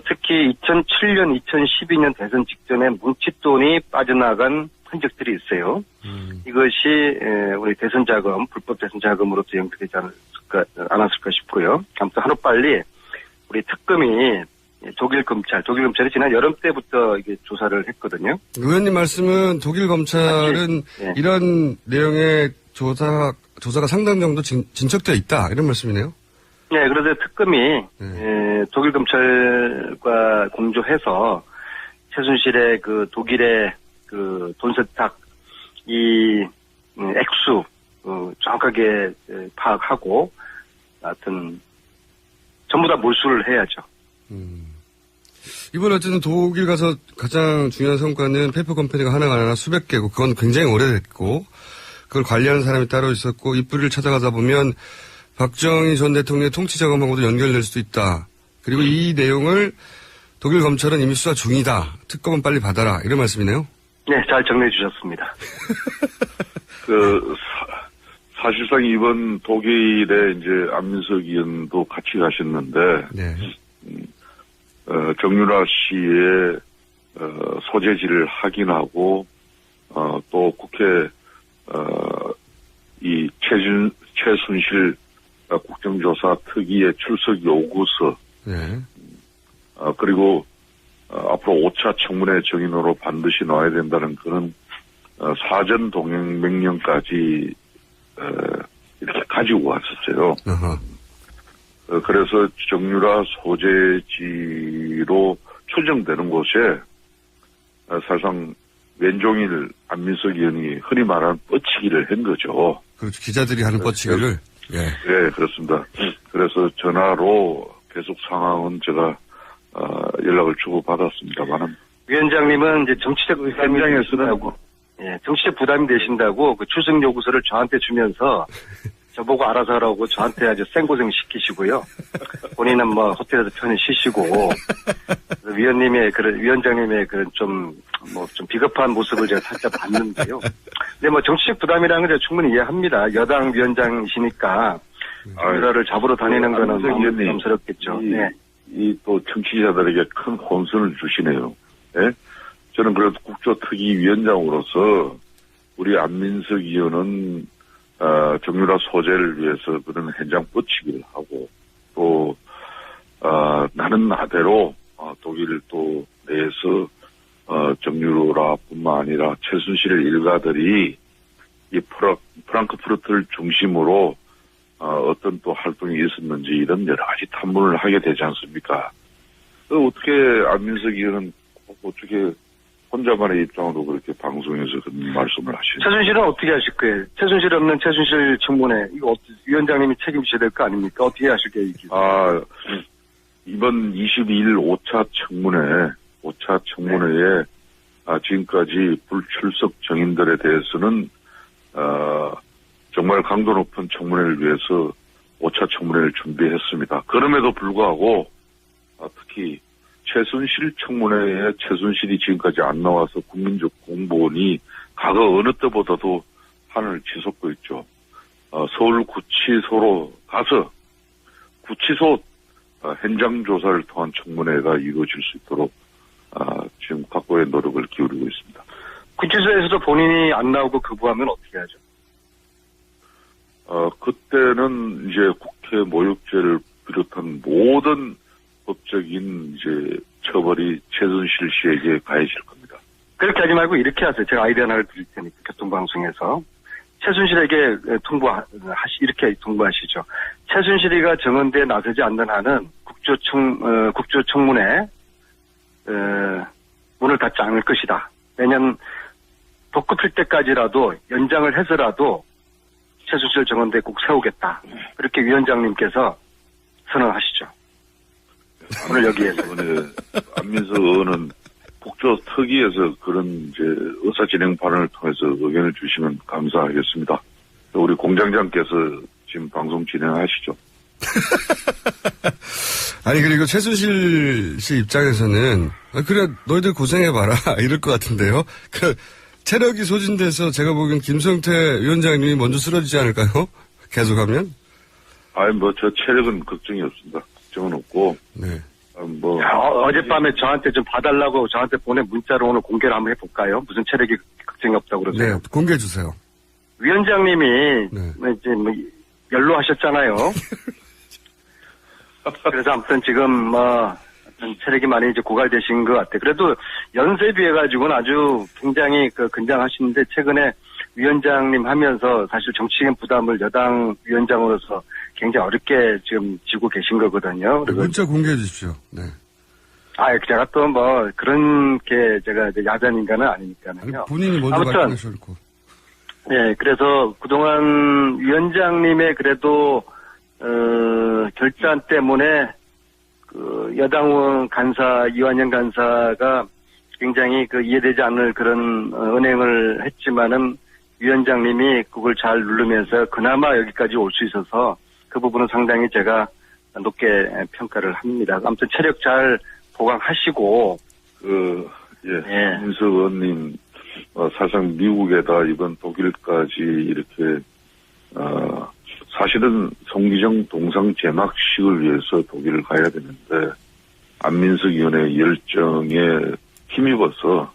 특히 2007년, 2012년 대선 직전에 뭉칫돈이 빠져나간 흔적들이 있어요. 이것이 우리 대선 자금, 불법 대선 자금으로 또 연결되지 않았을까 싶고요. 아무튼 하루빨리 우리 특검이 독일 검찰이 지난 여름 때부터 이게 조사를 했거든요. 의원님 말씀은 독일 검찰은 네. 이런 내용의 조사가 상당 정도 진척되어 있다, 이런 말씀이네요? 네, 그래서 특검이 독일 검찰과 공조해서 최순실의 독일의 돈 세탁 이 액수 정확하게 파악하고 하여튼 전부 다 몰수를 해야죠. 이번 어쨌든 독일 가서 가장 중요한 성과는 페이퍼 컴퍼니가 하나가 아니라 수백 개고, 그건 굉장히 오래됐고, 그걸 관리하는 사람이 따로 있었고, 이 뿌리를 찾아가다 보면 박정희 전 대통령의 통치자금하고도 연결될 수도 있다. 그리고 이 내용을 독일 검찰은 이미 수사 중이다. 특검은 빨리 받아라. 이런 말씀이네요? 네, 잘 정리해 주셨습니다. 사실상 이번 독일에 이제 안민석 의원도 같이 가셨는데, 네. 정유라 씨의 소재지를 확인하고 또 국회 이 최순실 국정조사 특위의 출석 요구서, 네. 그리고 앞으로 5차 청문회 정인으로 반드시 나와야 된다는 그런 사전 동행 명령까지 이렇게 가지고 왔었어요. 그래서 정유라 소재지로 추정되는 곳에 사실상 왼종일 안민석 의원이 흔히 말하는 뻗치기를 한 거죠. 그렇죠. 기자들이 하는 뻗치기를. 예. 네, 그렇습니다. 그래서 전화로 계속 상황은 제가 연락을 주고받았습니다만은. 위원장님은 이제 정치적 부담이 되신다고, 정치적 부담이 되신다고 그 출석 요구서를 저한테 주면서 저보고 알아서 하라고 저한테 아주 생고생 시키시고요. 본인은 뭐 호텔에서 편히 쉬시고, 위원장님의 그런 좀 비겁한 모습을 제가 살짝 봤는데요. 근데 뭐 정치적 부담이라는 걸 제가 충분히 이해합니다. 여당 위원장이시니까 유라를 잡으러 다니는 거는 너무 부담스럽겠죠. 이 또 정치자들에게 큰 혼선을 주시네요. 예? 저는 그래도 국조특위위원장으로서 우리 안민석 의원은 정유라 소재를 위해서 그런 현장 뻗치기를 하고, 또 나는 나대로 독일 또 내에서 정유라뿐만 아니라 최순실 일가들이 이 프랑크푸르트를 중심으로 어떤 또 활동이 있었는지 이런 여러 가지 탐문을 하게 되지 않습니까? 어떻게 안민석 의원은 어떻게 혼자만의 입장으로 그렇게 방송에서 그런 말씀을 하시죠? 최순실은 어떻게 하실 거예요? 최순실 없는 최순실 청문회, 이거 위원장님이 책임지셔야 될 거 아닙니까? 어떻게 하실 계획이세요? 이번 22일 5차 청문회에 지금까지 불출석 정인들에 대해서는 정말 강도 높은 청문회를 위해서 5차 청문회를 준비했습니다. 그럼에도 불구하고 특히 최순실 청문회에 최순실이 지금까지 안 나와서 국민적 공분이 과거 어느 때보다도 하늘을 치솟고 있죠. 서울구치소로 가서 구치소 현장 조사를 통한 청문회가 이루어질 수 있도록 지금 각고의 노력을 기울이고 있습니다. 구치소에서도 본인이 안 나오고 거부하면 어떻게 하죠? 그때는 이제 국회 모욕죄를 비롯한 모든 법적인 이제 처벌이 최순실 씨에게 가해질 겁니다. 그렇게 하지 말고 이렇게 하세요. 제가 아이디어 하나를 드릴 테니까 교통방송에서 최순실에게 이렇게 통보하시죠. 최순실이가 정원대에 나서지 않는 한은 국조청문회 문을 닫지 않을 것이다. 내년 벚꽃 필 때까지라도 연장을 해서라도 최순실 정원대 꼭 세우겠다. 그렇게 위원장님께서 선언하시죠. 오늘 여기에서. 안민석 의원은 국조특위에서 그런 이제 의사진행반을 통해서 의견을 주시면 감사하겠습니다. 우리 공장장께서 지금 방송 진행하시죠. 아니, 그리고 최순실 씨 입장에서는, 그래, 너희들 고생해봐라. 이럴 것 같은데요. 체력이 소진돼서 제가 보기엔 김성태 위원장님이 먼저 쓰러지지 않을까요? 계속하면? 저 체력은 걱정이 없습니다. 걱정은 없고. 네. 어젯밤에 저한테 좀 봐달라고 저한테 보낸 문자로 오늘 공개를 한번 해볼까요? 무슨 체력이 걱정이 없다고 그러세요? 네, 공개해주세요. 위원장님이, 이제 연로하셨잖아요. 그래서 아무튼 지금 체력이 많이 이제 고갈되신 것 같아요. 그래도 연세 비해가지고는 아주 굉장히 근장하시는데 최근에 위원장님 하면서 사실 정치적인 부담을 여당 위원장으로서 굉장히 어렵게 지금 지고 계신 거거든요. 네, 문자 공개해 주십시오. 네. 제가 또 그런 게 제가 이제 야단 인간은 아니니까요. 본인이 먼저 말씀하셨고. 네, 그래서 그동안 위원장님의 그래도 결단 때문에 여당 의원 간사 이완영 간사가 굉장히 이해되지 않을 그런 은행을 했지만은 위원장님이 그걸 잘 누르면서 그나마 여기까지 올 수 있어서 그 부분은 상당히 제가 높게 평가를 합니다. 아무튼 체력 잘 보강하시고 민석 의원님 사실상 미국에다 이번 독일까지 이렇게 사실은 송기정 동상 제막식을 위해서 독일을 가야 되는데 안민석 의원의 열정에 힘입어서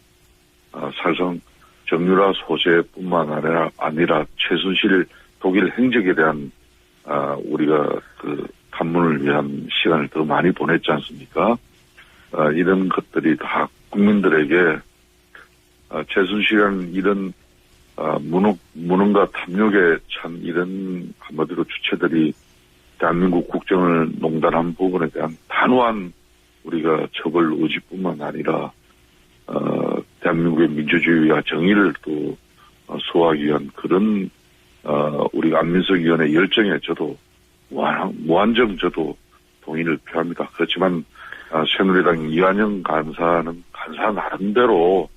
사실상 정유라 소재뿐만 아니라 최순실 독일 행적에 대한 우리가 탐문을 위한 시간을 더 많이 보냈지 않습니까? 이런 것들이 다 국민들에게 최순실이라는 이런 무능과 탐욕에 찬 이런 한마디로 주체들이 대한민국 국정을 농단한 부분에 대한 단호한 우리가 처벌 의지뿐만 아니라 대한민국의 민주주의와 정의를 또 소화하기 위한 그런 우리 안민석 의원의 열정에 저도 무한정 저도 동의를 표합니다. 그렇지만 새누리당 이완영 간사는 간사 나름대로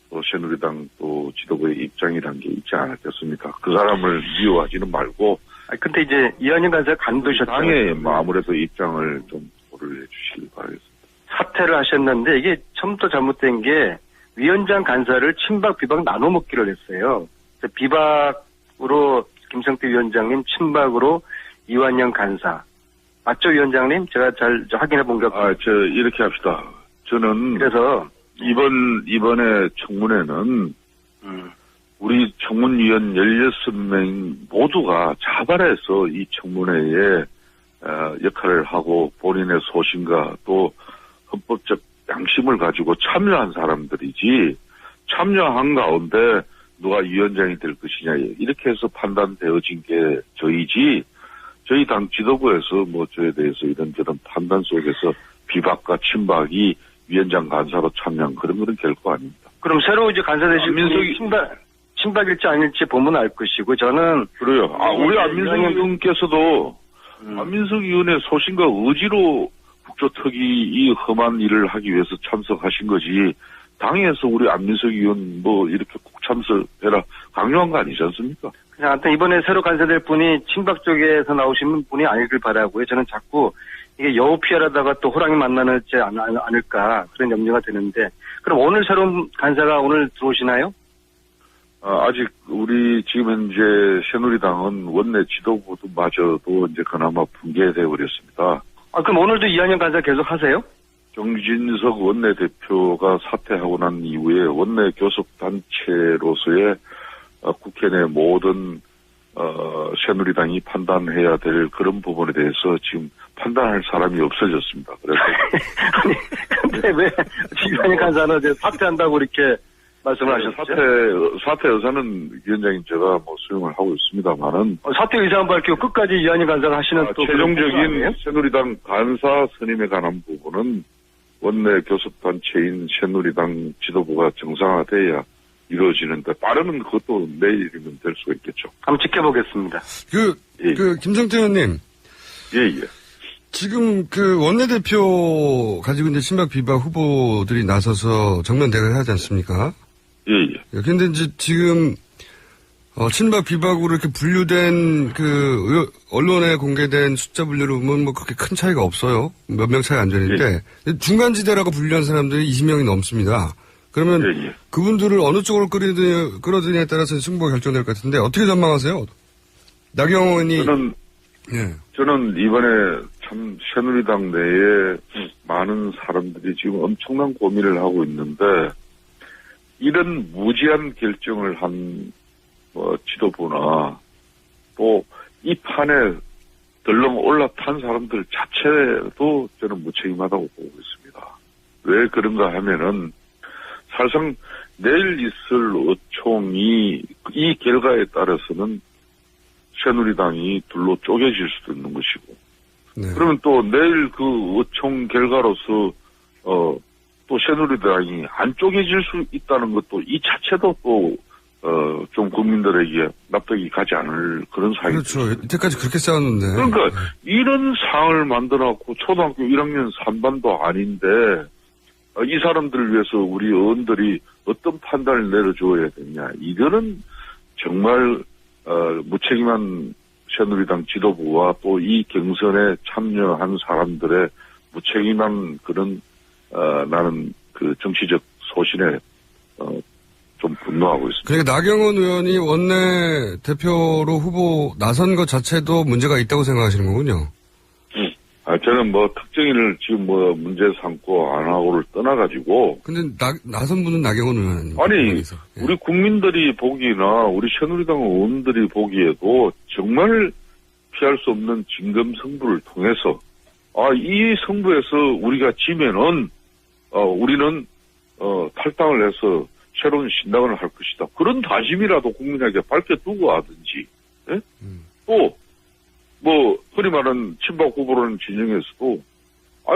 또 새누리당 또 지도부의 입장이라는 게 있지 않았겠습니까? 그 사람을 미워하지는 말고. 근데 이제 이완영 간사가 간두셨잖아요. 당에 아무래도 입장을 좀 고려해 주시길 바라겠습니다. 사퇴를 하셨는데 이게 처음부터 잘못된 게 위원장 간사를 친박 비박 나눠 먹기를 했어요. 비박으로 김성태 위원장님, 친박으로 이완영 간사. 맞죠, 위원장님? 제가 잘 확인해 본 것 같아요. 이렇게 합시다. 저는 그래서 이번에 청문회는 우리 청문위원 16명 모두가 자발해서 이 청문회에 역할을 하고 본인의 소신과 또 헌법적 양심을 가지고 참여한 사람들이지 참여한 가운데 누가 위원장이 될 것이냐 이렇게 해서 판단되어진 게 저희지 저희 당 지도부에서 저에 대해서 이런저런 판단 속에서 비박과 친박이 위원장 간사로 참여한 그런 건 결코 아닙니다. 그럼 새로 이제 간사 되신 분이 친박일지 아닐지 보면 알 것이고 저는 그래요. 우리 안민석 의원께서도 안민석 의원의 소신과 의지로 국조특위 이 험한 일을 하기 위해서 참석하신 거지, 당에서 우리 안민석 의원 이렇게 꼭 참석해라 강요한 거 아니지 않습니까? 그냥 하여튼 이번에 새로 간사될 분이 친박 쪽에서 나오신 분이 아니길 바라고요. 저는 자꾸 이게 여우 피하려다가 또 호랑이 만나지 않을까 그런 염려가 되는데, 그럼 오늘 새로운 간사가 오늘 들어오시나요? 아직 우리 지금 현재 새누리당은 원내 지도부마저도 이제 그나마 붕괴되어 버렸습니다. 그럼 오늘도 이한영 간사 계속 하세요? 정진석 원내대표가 사퇴하고 난 이후에 원내 교섭단체로서의 국회 내 모든 새누리당이 판단해야 될 그런 부분에 대해서 지금 판단할 사람이 없어졌습니다. 그래서 근데 왜 이한영 간사는 이제 사퇴한다고 이렇게 말씀을 하셨죠? 사퇴 의사는 위원장님 제가 수용을 하고 있습니다만은 사퇴 의사는 밝히고 끝까지 이한영 간사가 하시는 또 최종적인 새누리당 간사 선임에 관한 부분은 원내 교섭단체인 새누리당 지도부가 정상화돼야 이루어지는데, 빠르면 그것도 내일이면 될 수가 있겠죠. 한번 지켜보겠습니다. 김성태 의원님. 예. 지금 원내대표 가지고 이제 친박 비박 후보들이 나서서 정면 대결을 하지 않습니까? 예. 근데 이제 지금, 친박 비박으로 이렇게 분류된 언론에 공개된 숫자 분류로 보면 그렇게 큰 차이가 없어요. 몇 명 차이 안 되는데, 중간지대라고 분류한 사람들이 20명이 넘습니다. 그러면 그분들을 어느 쪽으로 끌어들이냐에 따라서 승부가 결정될 것 같은데, 어떻게 전망하세요? 나경원 의원이. 저는 이번에 참 새누리당 내에 많은 사람들이 지금 엄청난 고민을 하고 있는데, 이런 무지한 결정을 한 지도부나 또 이 판에 덜렁 올라탄 사람들 자체도 저는 무책임하다고 보고 있습니다. 왜 그런가 하면은 사실상 내일 있을 의총이 이 결과에 따라서는 새누리당이 둘로 쪼개질 수도 있는 것이고, 그러면 또 내일 그 의총 결과로서 또 새누리당이 안 쪼개질 수 있다는 것도 이 자체도 또 좀 국민들에게 납득이 가지 않을 그런 사항이. 그렇죠. 이때까지 그렇게 싸웠는데. 그러니까 이런 상황을 만들어놓고 초등학교 1학년 3반도 아닌데 이 사람들을 위해서 우리 의원들이 어떤 판단을 내려줘야 되냐. 이거는 정말 무책임한 새누리당 지도부와 또 이 경선에 참여한 사람들의 무책임한 그런 나는 그 정치적 소신에 좀 분노하고 있습니다. 그러니까 나경원 의원이 원내 대표로 후보 나선 것 자체도 문제가 있다고 생각하시는 거군요. 저는 특정인을 지금 문제 삼고 안 하고를 떠나가지고. 근데 나선 분은 나경원 의원. 아니, 우리 국민들이 보기나 우리 새누리당 의원들이 보기에도 정말 피할 수 없는 진검승부를 통해서 이 승부에서 우리가 지면은 우리는 탈당을 해서 새로운 신당을 할 것이다. 그런 다짐이라도 국민에게 밝혀두고 하든지. 예? 또 흔히 말하는 친박 후보라는 진영에서도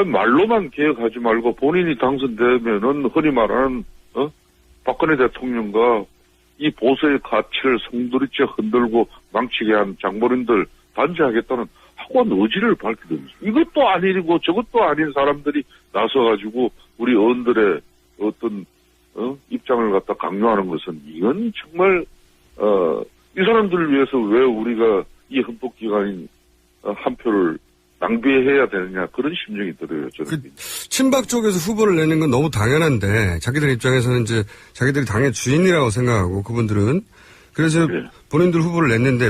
말로만 개혁하지 말고 본인이 당선되면은 흔히 말하는 박근혜 대통령과 이 보수의 가치를 송두리째 흔들고 망치게 한 장본인들 단죄하겠다는 확고한 의지를 밝히든지. 이것도 아니고 저것도 아닌 사람들이 나서가지고 우리 의원들의 어떤 입장을 갖다 강요하는 것은 이건 정말 이 사람들을 위해서 왜 우리가 이 헌법기관인 한 표를 낭비해야 되느냐 그런 심정이 들어요. 저는. 친박 쪽에서 후보를 내는 건 너무 당연한데 자기들 입장에서는 이제 자기들이 당의 주인이라고 생각하고 그분들은 그래서 본인들 후보를 냈는데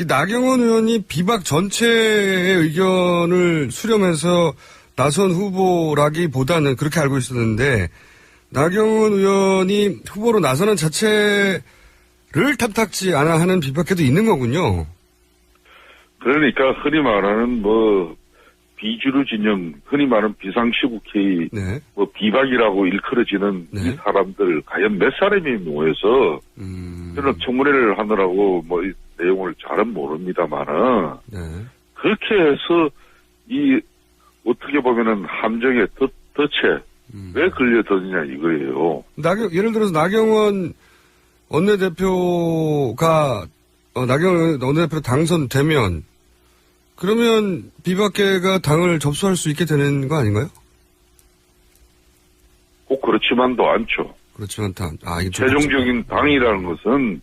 나경원 의원이 비박 전체의 의견을 수렴해서 나선 후보라기보다는 그렇게 알고 있었는데 나경원 의원이 후보로 나서는 자체를 탐탁지 않아 하는 비박계도 있는 거군요. 그러니까 흔히 말하는 비주류 진영, 흔히 말하는 비상시국회의, 비박이라고 일컬어지는 이 사람들 과연 몇 사람이 모여서 저는 청문회를 하느라고 이 내용을 잘은 모릅니다만은 그렇게 해서 이 어떻게 보면은 함정의 덫에 왜 걸려드느냐 이거예요. 예를 들어서 나경원 원내대표가 나경원 원내대표로 당선되면 그러면 비박계가 당을 접수할 수 있게 되는 거 아닌가요? 꼭 그렇지만도 않죠. 그렇지만 이게 최종적인 당이라는 것은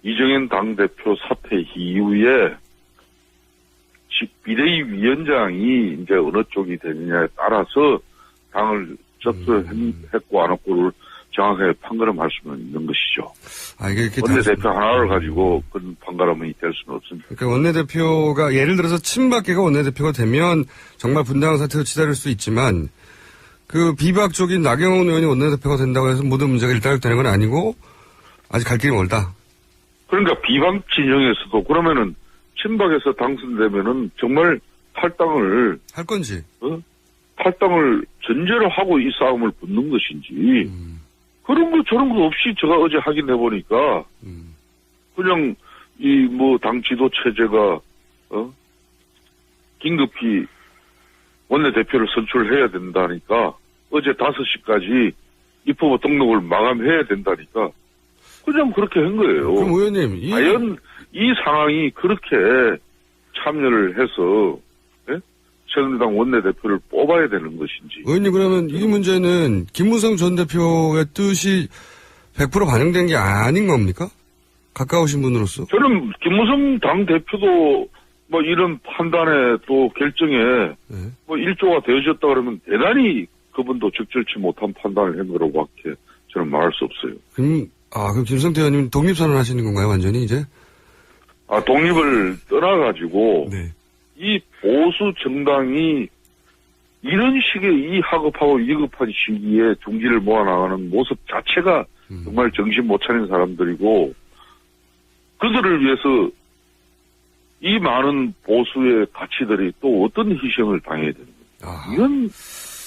이정현 당대표 사퇴 이후에 비대위원장이 이제 어느 쪽이 되느냐에 따라서 당을 접수했고 안 했고를 정확하게 판가름할 수는 있는 것이죠. 이게 원내대표 하나를 가지고 그런 판가름이 될 수는 없습니다. 그러니까 원내대표가 예를 들어서 친박계가 원내대표가 되면 정말 분당한 사태를 치달을 수 있지만 그 비박 쪽인 나경원 의원이 원내대표가 된다고 해서 모든 문제가 일단락되는 건 아니고 아직 갈 길이 멀다. 그러니까 비박 진영에서도 그러면은 친박에서 당선되면은 정말 탈당을 할 건지 탈당을 전제로 하고 이 싸움을 붙는 것인지 그런 거 저런 거 없이 제가 어제 확인해 보니까 그냥 이 뭐 당 지도 체제가 긴급히 원내대표를 선출해야 된다니까 어제 5시까지 입후보 등록을 마감해야 된다니까 그냥 그렇게 한 거예요. 그럼 의원님 과연 이 상황이 그렇게 참여를 해서 새누리당 원내대표를 뽑아야 되는 것인지. 의원님 그러면 이 문제는 김무성 전 대표의 뜻이 100% 반영된 게 아닌 겁니까? 가까우신 분으로서. 저는 김무성 당대표도 뭐 이런 판단에 또 결정에 뭐 일조가 되어졌다 그러면 대단히 그분도 적절치 못한 판단을 한 거라고밖에 저는 말할 수 없어요. 그럼 김성태 의원님 독립선언 하시는 건가요, 완전히 이제? 독립을 떠나가지고 이 보수 정당이 이런 식의 이 하급하고 위급한 시기에 중지를 모아나가는 모습 자체가 정말 정신 못 차린 사람들이고 그들을 위해서 이 많은 보수의 가치들이 또 어떤 희생을 당해야 되는 거예요. 이건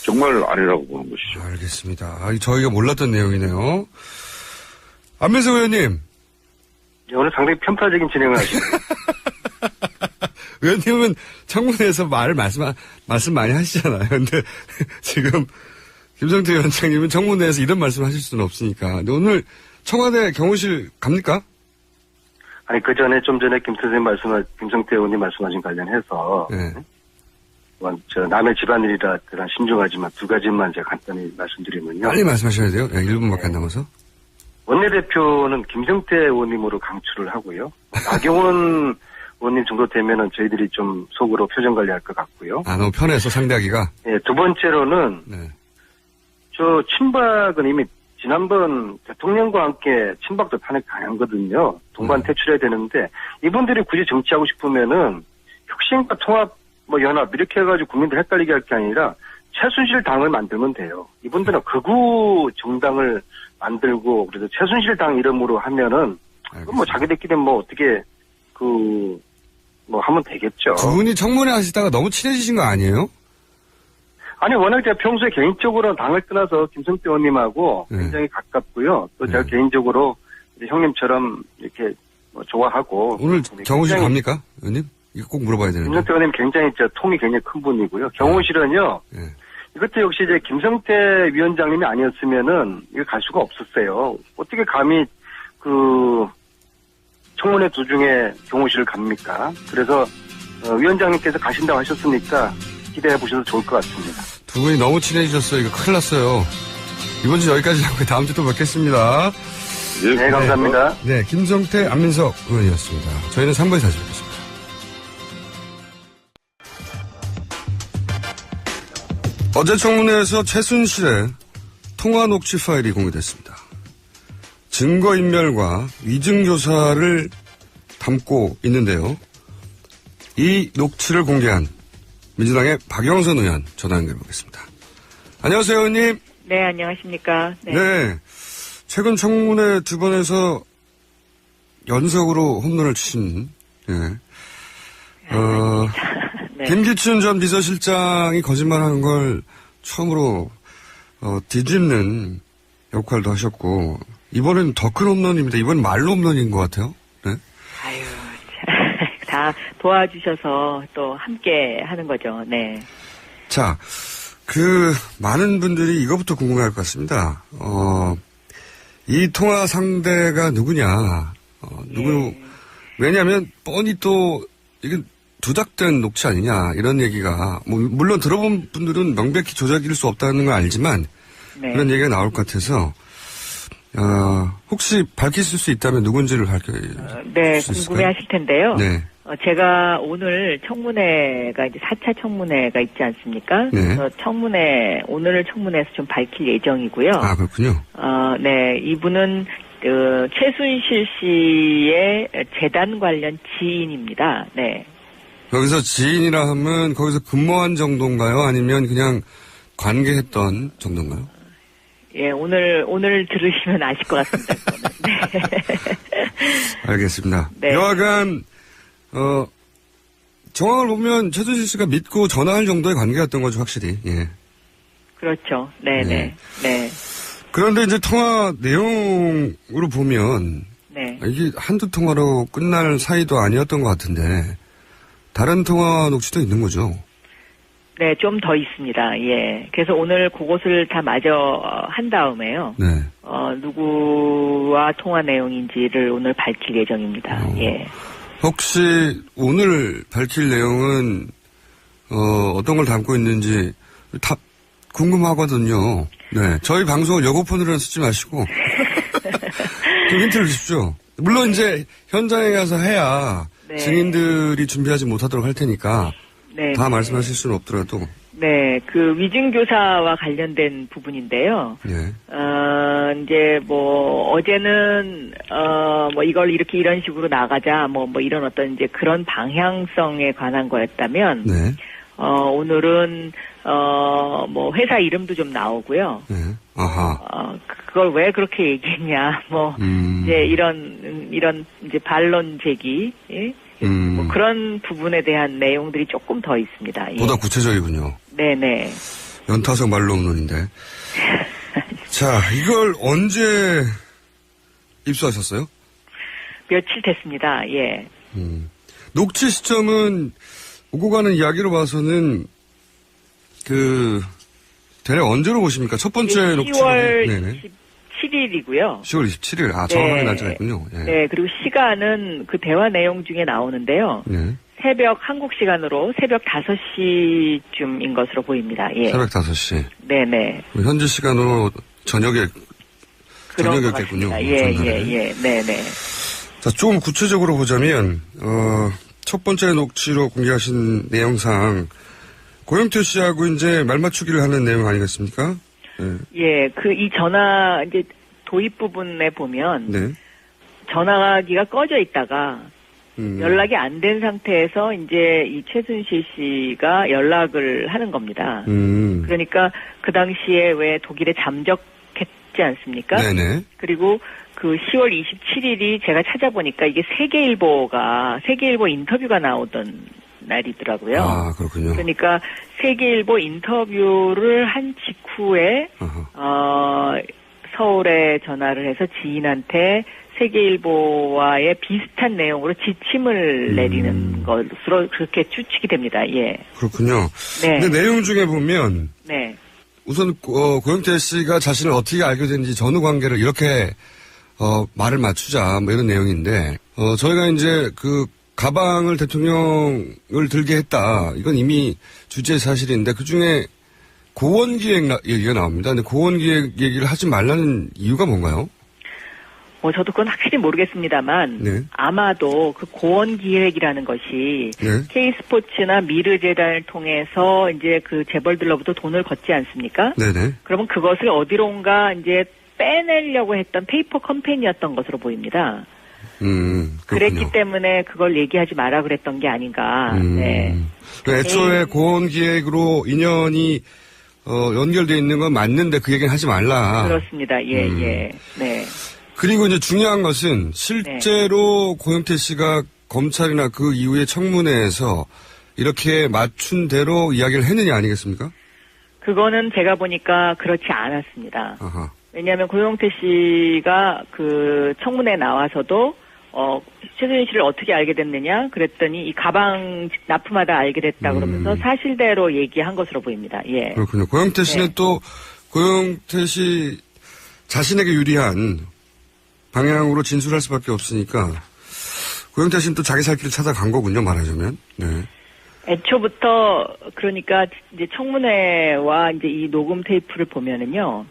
정말 아니라고 보는 것이죠. 알겠습니다. 저희가 몰랐던 내용이네요. 안민석 의원님. 오늘 상당히 편파적인 진행을 하시네요. 의원님은 청문회에서 말씀 많이 하시잖아요. 근데 지금 김성태 위원장님은 청문회에서 이런 말씀 하실 수는 없으니까. 근데 오늘 청와대 경호실 갑니까? 그 전에 좀 전에 김성태 의원님 말씀하신 관련해서 남의 집안일이라 대단 신중하지만 두 가지만 제가 간단히 말씀드리면요. 빨리 말씀하셔야 돼요. 1분밖에 안 남아서. 원내대표는 김성태 의원님으로 강추를 하고요. 나경원 의원님 정도 되면은 저희들이 좀 속으로 표정 관리할 것 같고요. 너무 편해서 상대하기가? 네, 두 번째로는 저 친박은 이미 지난번 대통령과 함께 친박도 탄핵 당했거든요. 동반 퇴출해야 되는데 이분들이 굳이 정치하고 싶으면은 혁신과 통합 연합 이렇게 해가지고 국민들 헷갈리게 할 게 아니라 최순실 당을 만들면 돼요. 이분들은 극우 정당을 만들고 그래서 최순실 당 이름으로 하면은 자기들끼리 어떻게 하면 되겠죠. 두 분이 청문회 하시다가 너무 친해지신 거 아니에요? 워낙 제가 평소에 개인적으로 당을 떠나서 김성태 의원님하고 굉장히 가깝고요. 또 제가 개인적으로 형님처럼 이렇게 좋아하고. 오늘 경호실 갑니까, 의원님? 이거 꼭 물어봐야 되는데. 김성태 의원님 굉장히 통이 굉장히 큰 분이고요. 경호실은요. 이것도 역시 이제 김성태 위원장님이 아니었으면은 이거 갈 수가 없었어요. 어떻게 감히 청문회 도중에 경호실을 갑니까? 그래서 위원장님께서 가신다고 하셨으니까 기대해 보셔도 좋을 것 같습니다. 두 분이 너무 친해지셨어요. 이거 큰일 났어요. 이번 주 여기까지 하고 다음 주 또 뵙겠습니다. 네, 감사합니다. 네, 김성태, 안민석 의원이었습니다. 저희는 3부에 다시 뵙겠습니다. 어제 청문회에서 최순실의 통화 녹취 파일이 공개됐습니다. 증거인멸과 위증교사를 담고 있는데요. 이 녹취를 공개한 민주당의 박영선 의원 전화 연결해보겠습니다. 안녕하세요, 의원님. 네, 안녕하십니까. 네. 최근 청문회 두 번에서 연속으로 홈런을 치신, 네. 김기춘 전 비서실장이 거짓말하는 걸 처음으로 뒤집는 역할도 하셨고 이번엔 더 큰 홈런입니다. 이번 말로 홈런인 것 같아요. 네. 다 도와주셔서 또 함께 하는 거죠. 네. 자, 많은 분들이 이거부터 궁금해할 것 같습니다. 이 통화 상대가 누구냐? 왜냐하면 뻔히 또 이건 조작된 녹취 아니냐 이런 얘기가 뭐 물론 들어본 분들은 명백히 조작일 수 없다는 걸 알지만 네. 그런 얘기가 나올 것 같아서 혹시 밝히실 수 있다면 누군지를 네, 궁금해하실 텐데요. 네. 제가 오늘 청문회가 이제 4차 청문회가 있지 않습니까? 네. 그래서 오늘 청문회에서 좀 밝힐 예정이고요. 아, 그렇군요. 네, 이분은 최순실 씨의 재단 관련 지인입니다. 네. 여기서 지인이라 하면 거기서 근무한 정도인가요? 아니면 그냥 관계했던 정도인가요? 예, 오늘 들으시면 아실 것 같습니다. 네. 알겠습니다. 네. 여하간 정황을 보면 최순실 씨가 믿고 전화할 정도의 관계였던 거죠, 확실히. 예. 그렇죠. 네네. 네. 그런데 이제 통화 내용으로 보면 네. 이게 한두 통화로 끝날 사이도 아니었던 것 같은데 다른 통화 녹취도 있는 거죠? 네, 좀 더 있습니다. 예. 그래서 오늘 그것을 다 마저 한 다음에요. 네. 누구와 통화 내용인지를 오늘 밝힐 예정입니다. 예. 혹시 오늘 밝힐 내용은 어떤 걸 담고 있는지 다 궁금하거든요. 네. 저희 방송을 여고폰으로는 쓰지 마시고 좀 힌트를 주십시오. 물론 이제 현장에 가서 해야 네. 증인들이 준비하지 못하도록 할 테니까 네. 다 말씀하실 수는 없더라도. 네, 그 위증교사와 관련된 부분인데요. 네. 이제 어제는 이걸 이렇게 이런 식으로 나가자 이런 어떤 이제 그런 방향성에 관한 거였다면 네. 오늘은 회사 이름도 좀 나오고요. 네. 아하. 그걸 왜 그렇게 얘기했냐 이제 이런 이제 반론 제기 예? 그런 부분에 대한 내용들이 조금 더 있습니다. 예. 보다 구체적이군요. 네네. 연타석 말로문론인데. 자, 이걸 언제 입수하셨어요? 며칠 됐습니다. 예. 녹취 시점은 오고 가는 이야기로 봐서는 대략 언제로 보십니까? 첫 번째 녹취. 10월 27일이고요. 10월 27일. 아, 정확하게 날짜가 있군요. 예. 네, 그리고 시간은 그 대화 내용 중에 나오는데요. 네. 한국 시간으로 새벽 5시쯤인 것으로 보입니다. 예. 새벽 5시. 네네. 현지 시간으로 저녁이었겠군요. 예. 네네. 자, 좀 구체적으로 보자면, 첫 번째 녹취로 공개하신 내용상, 고영태 씨하고 이제 말 맞추기를 하는 내용 아니겠습니까? 네. 예, 이 전화, 이제 도입 부분에 보면, 네. 전화기가 꺼져 있다가, 연락이 안 된 상태에서 이제 이 최순실 씨가 연락을 하는 겁니다. 그러니까 그 당시에 왜 독일에 잠적했지 않습니까? 네네. 그리고 그 10월 27일이 제가 찾아보니까 이게 세계일보 인터뷰가 나오던 날이더라고요. 아, 그렇군요. 그러니까 세계일보 인터뷰를 한 직후에 서울에 전화를 해서 지인한테 세계일보와의 비슷한 내용으로 지침을 내리는 것으로 그렇게 추측이 됩니다. 예. 그렇군요. 네. 근데 내용 중에 보면 네. 우선 고영태 씨가 자신을 어떻게 알게 됐는지 전후 관계를 이렇게 말을 맞추자 이런 내용인데 저희가 이제 가방을 대통령을 들게 했다. 이건 이미 주제 사실인데 그중에 고원기획 얘기가 나옵니다. 근데 고원기획 얘기를 하지 말라는 이유가 뭔가요? 저도 그건 확실히 모르겠습니다만 네. 아마도 그 고원기획이라는 것이 네. K스포츠나 미르재단을 통해서 이제 그 재벌들로부터 돈을 걷지 않습니까? 네네. 그러면 그것을 어디론가 이제 빼내려고 했던 페이퍼 컴퍼니였던 것으로 보입니다. 그랬기 때문에 그걸 얘기하지 마라 그랬던 게 아닌가. 네. 애초에 고원기획으로 인연이 연결되어 있는 건 맞는데 그 얘기는 하지 말라. 그렇습니다. 예. 네. 그리고 이제 중요한 것은 실제로 고영태 씨가 검찰이나 그 이후에 청문회에서 이렇게 맞춘 대로 이야기를 했느냐 아니겠습니까? 그거는 제가 보니까 그렇지 않았습니다. 아하. 왜냐하면 고영태 씨가 그 청문회에 나와서도 최순실을 어떻게 알게 됐느냐 그랬더니 이 가방 납품하다 알게 됐다 그러면서 사실대로 얘기한 것으로 보입니다. 예. 그렇군요. 고영태 씨는 또 고영태 씨 자신에게 유리한 방향으로 진술할 수밖에 없으니까 고영태 씨는 또 자기 살 길을 찾아간 거군요, 말하자면. 네. 애초부터 그러니까 이제 청문회와 이제 이 녹음 테이프를 보면은요.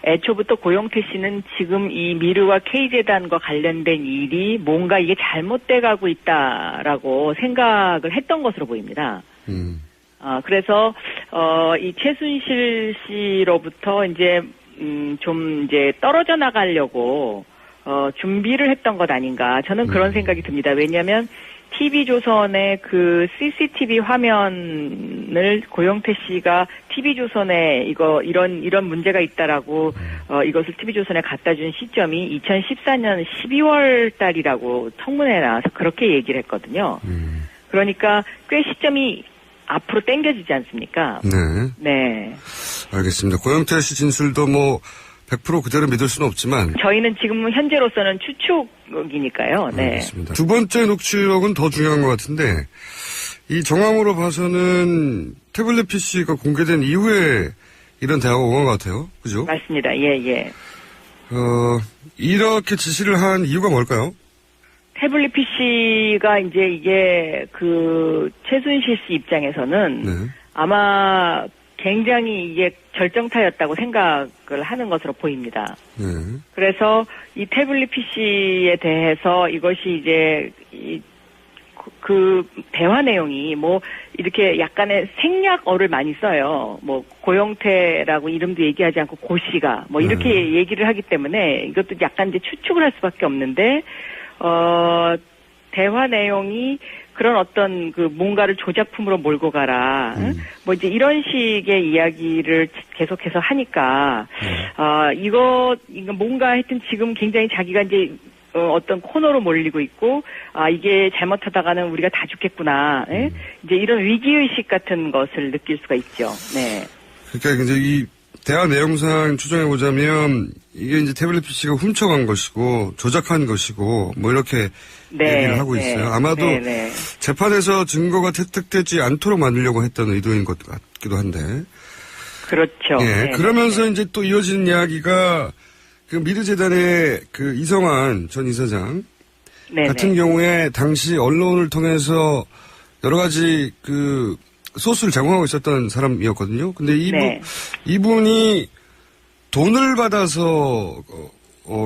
애초부터 고영태 씨는 지금 이 미르와 K재단과 관련된 일이 뭔가 이게 잘못돼 가고 있다라고 생각을 했던 것으로 보입니다. 그래서 이 최순실 씨로부터 이제 좀 이제 떨어져 나가려고 준비를 했던 것 아닌가. 저는 그런 생각이 듭니다. 왜냐하면 TV조선의 그 CCTV 화면을 고영태 씨가 TV조선에 이런 문제가 있다라고 이것을 TV조선에 갖다 준 시점이 2014년 12월 달이라고 청문회에 나와서 그렇게 얘기를 했거든요. 그러니까 꽤 시점이 앞으로 당겨지지 않습니까? 네. 네. 알겠습니다. 고영태 씨 진술도 뭐 100% 그대로 믿을 수는 없지만 저희는 지금 현재로서는 추측이니까요. 네. 알겠습니다. 두 번째 녹취록은 더 중요한 것 같은데 이 정황으로 봐서는 태블릿 PC가 공개된 이후에 이런 대화가 오간 것 같아요. 그죠? 맞습니다. 예. 이렇게 지시를 한 이유가 뭘까요? 태블릿 PC가 이제 이게 그 최순실 씨 입장에서는 네. 아마 굉장히 이게 절정타였다고 생각을 하는 것으로 보입니다. 네. 그래서 이 태블릿 PC에 대해서 이것이 이제 그 대화 내용이 뭐 이렇게 약간의 생략어를 많이 써요. 뭐 고영태라고 이름도 얘기하지 않고 고 씨가 뭐 이렇게 얘기를 하기 때문에 이것도 약간 이제 추측을 할 수밖에 없는데 대화 내용이 그런 어떤 그 뭔가를 조작품으로 몰고 가라. 뭐 이제 이런 식의 이야기를 계속해서 하니까, 이거 뭔가 하여튼 지금 굉장히 자기가 이제 어떤 코너로 몰리고 있고, 이게 잘못하다가는 우리가 다 죽겠구나. 이제 이런 위기의식 같은 것을 느낄 수가 있죠. 네. 그러니까 이제 이 대화 내용상 추정해보자면 이게 이제 태블릿 PC가 훔쳐간 것이고 조작한 것이고 뭐 이렇게 얘기를 하고 있어요. 아마도 재판에서 증거가 획득되지 않도록 만들려고 했던 의도인 것 같기도 한데. 그렇죠. 예. 그러면서 이제 또 이어지는 이야기가 그 미르재단의 그 이성환 전 이사장 같은 경우에 당시 언론을 통해서 여러 가지 그 소스를 제공하고 있었던 사람이었거든요. 근데 이분이 돈을 받아서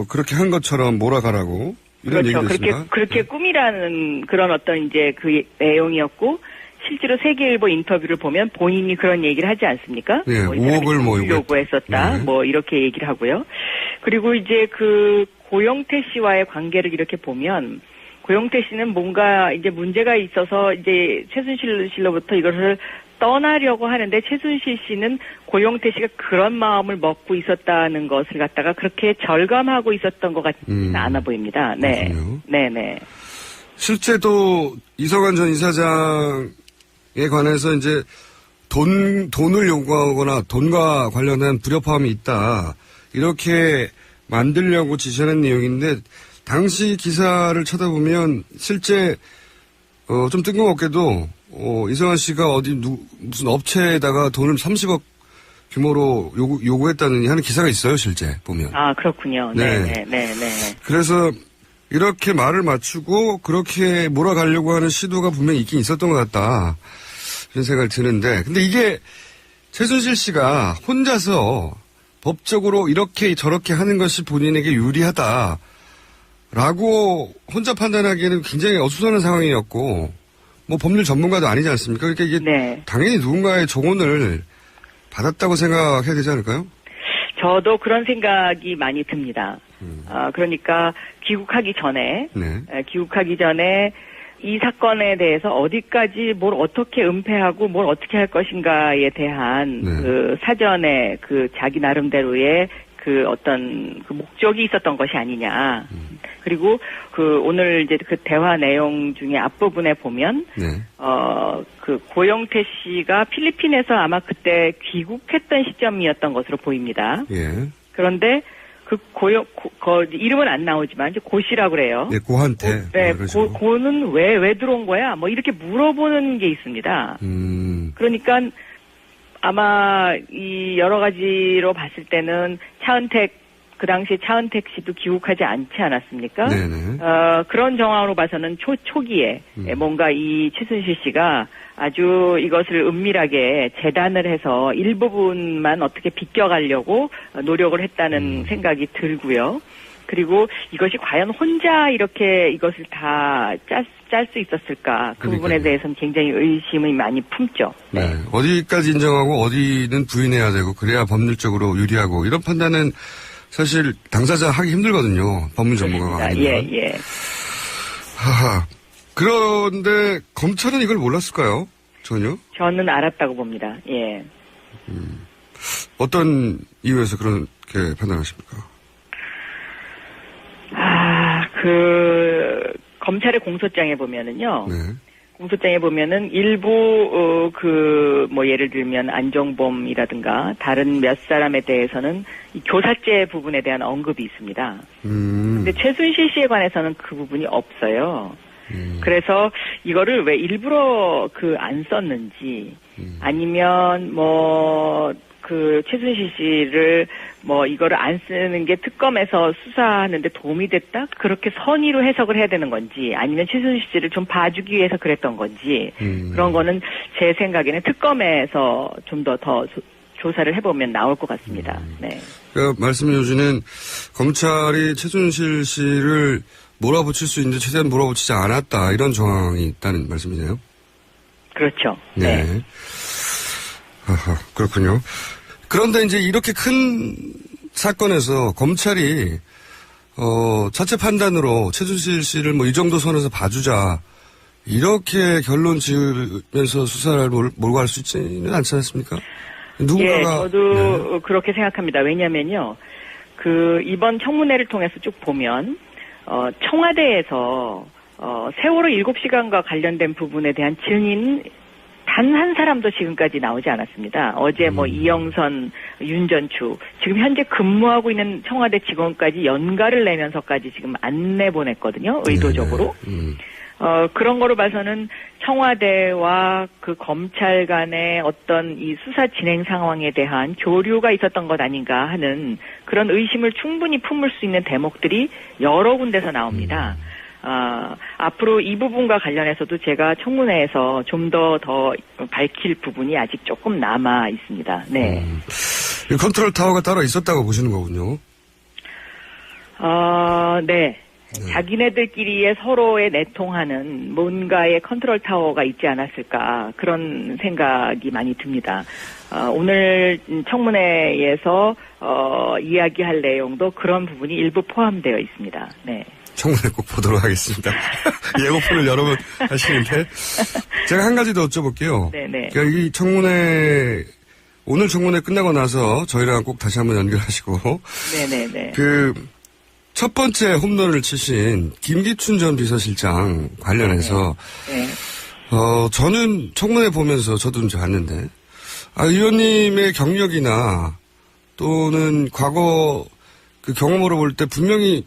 그렇게 한 것처럼 몰아가라고 이런 그렇죠. 얘기를 했습니다. 그렇게 꿈이라는 그런 어떤 이제 그 내용이었고 실제로 세계일보 인터뷰를 보면 본인이 그런 얘기를 하지 않습니까? 네, 5억을 뭐 요구했었다. 네. 뭐 이렇게 얘기를 하고요. 그리고 이제 그 고영태 씨와의 관계를 이렇게 보면 고영태 씨는 뭔가 이제 문제가 있어서 이제 최순실 씨로부터 이것을 떠나려고 하는데 최순실 씨는 고영태 씨가 그런 마음을 먹고 있었다는 것을 갖다가 그렇게 절감하고 있었던 것 같지는 않아 보입니다. 네. 그렇군요. 네네. 실제도 이성환 전 이사장에 관해서 이제 돈을 요구하거나 돈과 관련한 불협화음이 있다. 이렇게 만들려고 지시하는 내용인데 당시 기사를 쳐다보면 실제 좀 뜬금없게도 이성환 씨가 무슨 업체에다가 돈을 30억 규모로 요구했다느니 하는 기사가 있어요, 실제 보면. 아, 그렇군요. 네. 그래서 이렇게 말을 맞추고 그렇게 몰아가려고 하는 시도가 분명히 있긴 있었던 것 같다. 이런 생각이 드는데, 근데 이게 최순실 씨가 혼자서 법적으로 이렇게 저렇게 하는 것이 본인에게 유리하다. 라고 혼자 판단하기에는 굉장히 어수선한 상황이었고, 뭐 법률 전문가도 아니지 않습니까? 그러니까 이게 당연히 누군가의 조언을 받았다고 생각해야 되지 않을까요? 저도 그런 생각이 많이 듭니다. 그러니까 귀국하기 전에 이 사건에 대해서 어디까지 뭘 어떻게 은폐하고 뭘 어떻게 할 것인가에 대한 그 사전에 그 자기 나름대로의 그 어떤 그 목적이 있었던 것이 아니냐. 그리고 그 오늘 이제 그 대화 내용 중에 앞부분에 보면 그 고영태 씨가 필리핀에서 아마 그때 귀국했던 시점이었던 것으로 보입니다. 그런데 그 이름은 안 나오지만 이제 고 씨라고 그래요. 네, 고한테. 고는 왜 들어온 거야? 뭐 이렇게 물어보는 게 있습니다. 그러니까 아마 이 여러 가지로 봤을 때는 차은택 그 당시 차은택 씨도 귀국하지 않지 않았습니까? 네네. 그런 정황으로 봐서는 초기에 뭔가 이 최순실 씨가 아주 이것을 은밀하게 재단을 해서 일부분만 어떻게 비껴가려고 노력을 했다는 생각이 들고요. 그리고 이것이 과연 혼자 이렇게 이것을 다 짤 수 있었을까? 그 부분에 대해서는 굉장히 의심이 많이 품죠. 네. 어디까지 인정하고 어디는 부인해야 되고 그래야 법률적으로 유리하고 이런 판단은 사실 당사자 하기 힘들거든요. 법률 전문가가 아니면. 예. 하하. 그런데 검찰은 이걸 몰랐을까요? 전혀? 저는 알았다고 봅니다. 예. 어떤 이유에서 그렇게 판단하십니까? 검찰의 공소장에 보면은요. 네. 공소장에 보면은 일부 예를 들면 안종범이라든가 다른 몇 사람에 대해서는 이 교사죄 부분에 대한 언급이 있습니다. 근데 최순실 씨에 관해서는 그 부분이 없어요. 그래서 이거를 왜 일부러 안 썼는지 아니면 최순실 씨를 이거를 안 쓰는 게 특검에서 수사하는데 도움이 됐다? 그렇게 선의로 해석을 해야 되는 건지 아니면 최순실 씨를 좀 봐주기 위해서 그랬던 건지 그런 거는 제 생각에는 특검에서 좀 더 조사를 해보면 나올 것 같습니다. 네. 그러니까 말씀해 주시는 검찰이 최순실 씨를 몰아붙일 수 있는데 최대한 몰아붙이지 않았다 이런 정황이 있다는 말씀이세요? 그렇죠. 네. 아하, 그렇군요. 그런데 이제 이렇게 큰 사건에서 검찰이 자체 판단으로 최순실 씨를 이 정도 선에서 봐주자 이렇게 결론 지으면서 수사를 몰고 갈 수 있지는 않지 않습니까? 누군가가. 예, 저도 그렇게 생각합니다. 왜냐면요, 이번 청문회를 통해서 쭉 보면 청와대에서 세월호 7시간과 관련된 부분에 대한 증인 단 한 사람도 지금까지 나오지 않았습니다. 어제 이영선, 윤전추, 지금 현재 근무하고 있는 청와대 직원까지 연가를 내면서까지 지금 안 내보냈거든요. 의도적으로. 그런 거로 봐서는 청와대와 그 검찰 간의 어떤 이 수사 진행 상황에 대한 교류가 있었던 것 아닌가 하는 그런 의심을 충분히 품을 수 있는 대목들이 여러 군데서 나옵니다. 앞으로 이 부분과 관련해서도 제가 청문회에서 좀 더 밝힐 부분이 아직 조금 남아 있습니다. 네. 컨트롤 타워가 따로 있었다고 보시는 거군요. 네. 자기네들끼리의 서로의 내통하는 뭔가의 컨트롤 타워가 있지 않았을까 그런 생각이 많이 듭니다. 오늘 청문회에서 이야기할 내용도 그런 부분이 일부 포함되어 있습니다. 네. 청문회 꼭 보도록 하겠습니다. 예고편을 여러 번 하시는데 제가 한 가지 더 여쭤볼게요. 네네. 그러니까 이 청문회 오늘 청문회 끝나고 나서 저희랑 꼭 다시 한번 연결하시고 네네네. 첫 번째 홈런을 치신 김기춘 전 비서실장 관련해서 네. 저는 청문회 보면서 저도 좀 봤는데 의원님의 경력이나 또는 과거 그 경험으로 볼 때 분명히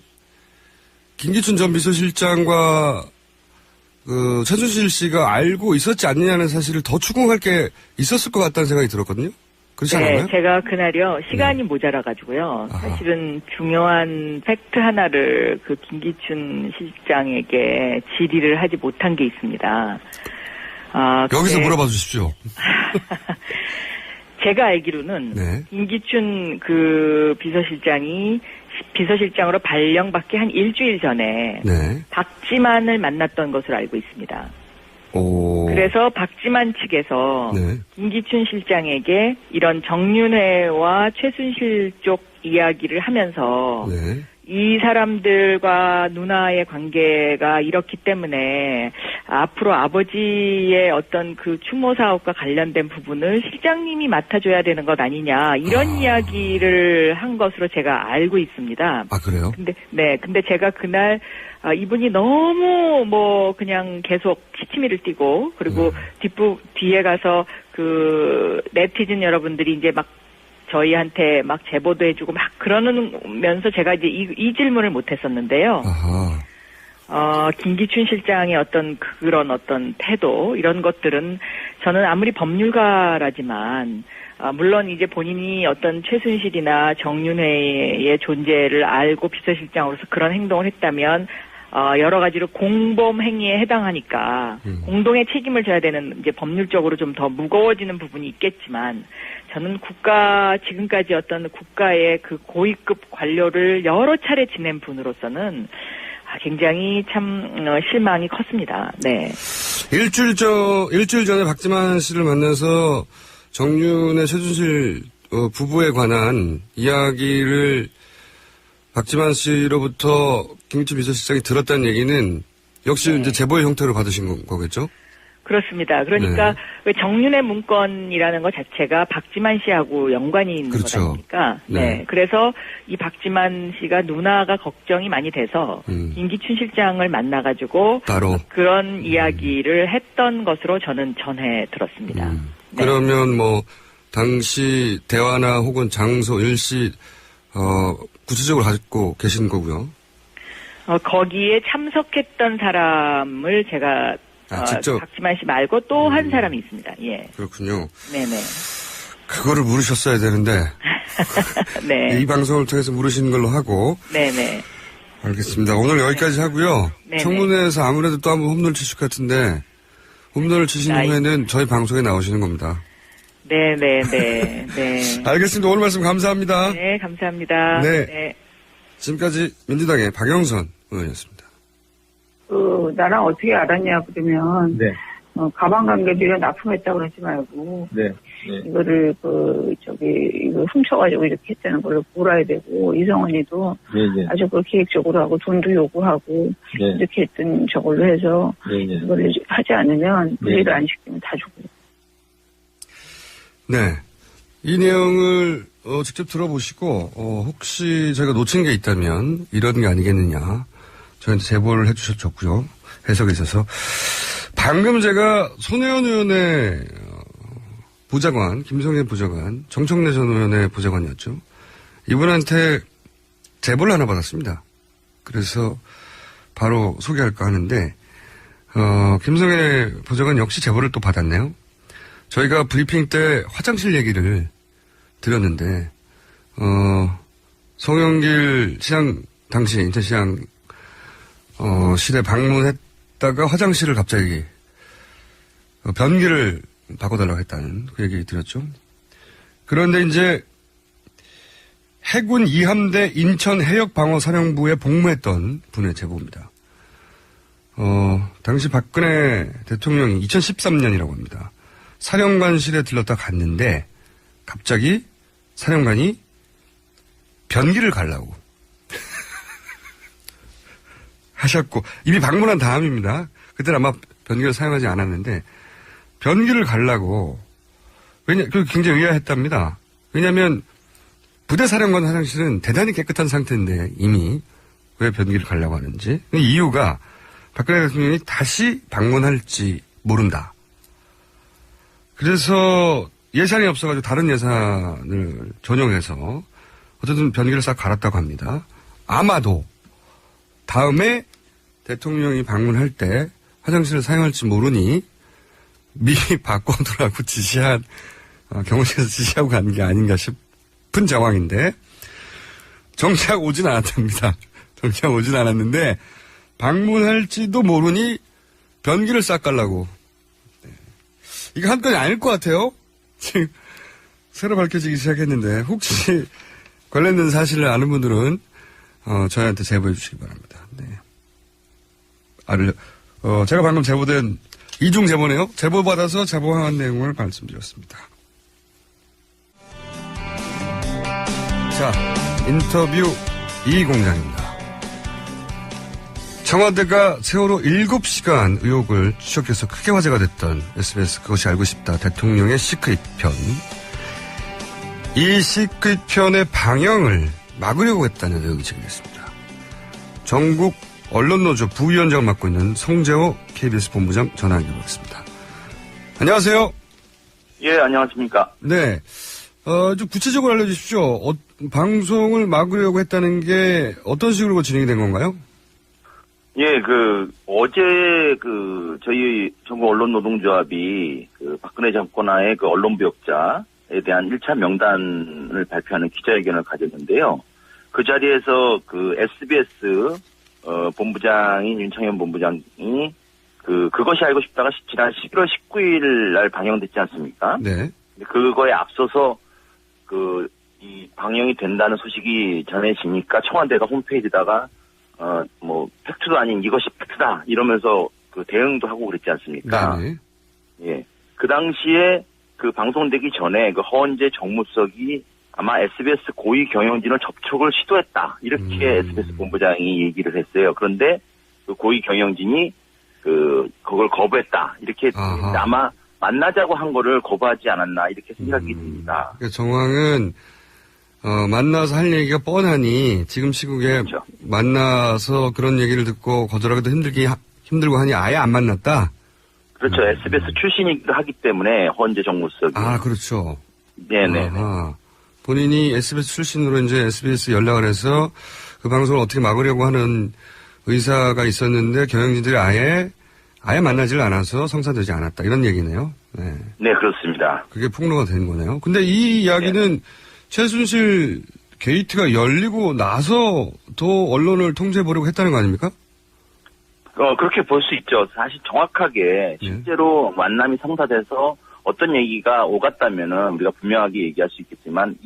김기춘 전 비서실장과 최순실 씨가 알고 있었지 않느냐는 사실을 더 추궁할 게 있었을 것 같다는 생각이 들었거든요. 그렇지 않나요? 네, 제가 그날요 시간이 모자라가지고요. 사실은 중요한 팩트 하나를 김기춘 실장에게 질의를 하지 못한 게 있습니다. 여기서 물어봐 주십시오. 제가 알기로는 네. 김기춘 비서실장이 비서실장으로 발령받기 한 일주일 전에 네. 박지만을 만났던 것으로 알고 있습니다. 그래서 박지만 측에서 네. 김기춘 실장에게 이런 정윤회와 최순실 쪽 이야기를 하면서 네. 이 사람들과 누나의 관계가 이렇기 때문에 앞으로 아버지의 어떤 추모 사업과 관련된 부분을 실장님이 맡아줘야 되는 것 아니냐 이런 이야기를 한 것으로 제가 알고 있습니다. 아 그래요? 근데 제가 그날 이분이 너무 그냥 계속 시치미를 띠고 그리고 뒤에 가서 네티즌 여러분들이 이제 막 저희한테 막 제보도 해주고 막 그러면서 제가 이제 이 질문을 못 했었는데요. 아하. 김기춘 실장의 그런 태도, 이런 것들은 저는 아무리 법률가라지만 물론 이제 본인이 어떤 최순실이나 정윤회의 존재를 알고 비서실장으로서 그런 행동을 했다면 여러 가지로 공범 행위에 해당하니까 공동의 책임을 져야 되는 이제 법률적으로 좀 더 무거워지는 부분이 있겠지만 저는 지금까지 어떤 국가의 그 고위급 관료를 여러 차례 지낸 분으로서는 굉장히 참 실망이 컸습니다. 네. 일주일 전에 박지만 씨를 만나서 정윤의 최순실 부부에 관한 이야기를 박지만 씨로부터 김기춘 비서실장이 들었다는 얘기는 역시 네. 이제 제보의 형태로 받으신 거겠죠? 그렇습니다. 그러니까 네. 정윤의 문건이라는 것 자체가 박지만 씨하고 연관이 있는 그렇죠. 것 아닙니까? 네. 네. 그래서 이 박지만 씨가 누나가 걱정이 많이 돼서 김기춘 실장을 만나가지고 따로 그런 이야기를 했던 것으로 저는 전해 들었습니다. 네. 그러면 뭐 당시 대화나 혹은 장소, 일시 구체적으로 가지고 계신 거고요. 거기에 참석했던 사람을 제가 직접 박지만 씨 말고 또 한 사람이 있습니다. 예. 그렇군요. 네네. 그거를 물으셨어야 되는데 네. 이 방송을 통해서 물으신 걸로 하고. 네네. 알겠습니다. 오늘 여기까지 하고요. 네네. 청문회에서 아무래도 또 한번 홈런을 치실 것 같은데 홈런을 치신 후에는 저희 방송에 나오시는 겁니다. 네네네. 네. 알겠습니다. 오늘 말씀 감사합니다. 네, 감사합니다. 네. 네. 지금까지 민주당의 박영선 의원이었습니다. 나랑 어떻게 알았냐 그러면 네. 가방 관계비가 납품했다고 그러지 말고 네. 네. 이거를 이거 훔쳐가지고 이렇게 했다는 걸 물어야 되고 이성원이도 네. 아주 그 계획적으로 하고 돈도 요구하고 네. 이렇게 했던 저걸로 해서 네. 이거를 하지 않으면 네. 무리를 안 시키면 다 죽고. 네. 이 내용을 직접 들어보시고 혹시 저희가 놓친 게 있다면 이런 게 아니겠느냐 저희한테 제보를 해주셨고요. 해석에 있어서 방금 제가 손혜원 의원의 보좌관 김성애 보좌관 정청래 전 의원의 보좌관이었죠. 이분한테 제보를 하나 받았습니다. 그래서 바로 소개할까 하는데 김성애 보좌관 역시 제보를 또 받았네요. 저희가 브리핑 때 화장실 얘기를 드렸는데 송영길 시장 당시 인천시장 실에 방문했다가 화장실을 갑자기 변기를 바꿔달라고 했다는 그 얘기 드렸죠. 그런데 이제 해군 2함대 인천 해역방어사령부에 복무했던 분의 제보입니다. 당시 박근혜 대통령이 2013년이라고 합니다. 사령관실에 들렀다 갔는데 갑자기 사령관이 변기를 가려고 하셨고 이미 방문한 다음입니다. 그때는 아마 변기를 사용하지 않았는데 변기를 가려고 굉장히 의아했답니다. 왜냐하면 부대사령관 화장실은 대단히 깨끗한 상태인데 이미 왜 변기를 가려고 하는지 이유가 박근혜 대통령이 다시 방문할지 모른다. 그래서 예산이 없어가지고 다른 예산을 전용해서 어쨌든 변기를 싹 갈았다고 합니다. 아마도 다음에 대통령이 방문할 때 화장실을 사용할지 모르니 미리 바꿔두라고 지시한 경호실에서 지시하고 간 게 아닌가 싶은 정황인데 정작 오진 않았답니다. 정작 오진 않았는데 방문할지도 모르니 변기를 싹 갈라고. 이거 한 건이 아닐 것 같아요. 지금 새로 밝혀지기 시작했는데 혹시 관련된 사실을 아는 분들은 저희한테 제보해 주시기 바랍니다. 네. 제가 방금 제보된 이중 제보네요. 제보받아서 제보한 내용을 말씀드렸습니다. 자, 인터뷰 이공장입니다. 청와대가 세월호 7시간 의혹을 추적해서 크게 화제가 됐던 SBS 그것이 알고 싶다 대통령의 시크릿 편. 이 시크릿 편의 방영을 막으려고 했다는 의혹이 제기됐습니다. 전국 언론노조 부위원장을 맡고 있는 송재호 KBS 본부장 전화 연결하겠습니다. 안녕하세요. 예, 안녕하십니까. 네. 좀 구체적으로 알려주십시오. 방송을 막으려고 했다는 게 어떤 식으로 진행이 된 건가요? 예, 어제 저희 전국 언론노동조합이 박근혜 정권하의 언론부역자에 대한 1차 명단을 발표하는 기자회견을 가졌는데요. 그 자리에서 SBS, 본부장인 윤창현 본부장이 그것이 알고 싶다가 지난 11월 19일 날 방영됐지 않습니까? 네. 그거에 앞서서 이 방영이 된다는 소식이 전해지니까 청와대가 홈페이지다가 팩트도 아닌 이것이 팩트다 이러면서 대응도 하고 그랬지 않습니까? 네. 예. 그 당시에 방송되기 전에 허은재 정무석이 아마 SBS 고위 경영진을 접촉을 시도했다 이렇게 SBS 본부장이 얘기를 했어요. 그런데 고위 경영진이 그걸 거부했다 이렇게 아마 만나자고 한 거를 거부하지 않았나 이렇게 생각이 듭니다. 그러니까 정황은 만나서 할 얘기가 뻔하니 지금 시국에 그렇죠. 만나서 그런 얘기를 듣고 거절하기도 힘들고 하니 아예 안 만났다. 그렇죠. SBS 출신이기도 하기 때문에 헌재 정무석이. 아 그렇죠. 네네. 본인이 SBS 출신으로 이제 SBS 연락을 해서 그 방송을 어떻게 막으려고 하는 의사가 있었는데 경영진들이 아예 만나질 않아서 성사되지 않았다 이런 얘기네요. 네. 네 그렇습니다. 그게 폭로가 된 거네요. 근데 이 이야기는 최순실 게이트가 열리고 나서 더 언론을 통제해보려고 했다는 거 아닙니까? 그렇게 볼 수 있죠. 사실 정확하게 실제로 만남이 성사돼서 어떤 얘기가 오갔다면은 우리가 분명하게 얘기할 수 있겠지만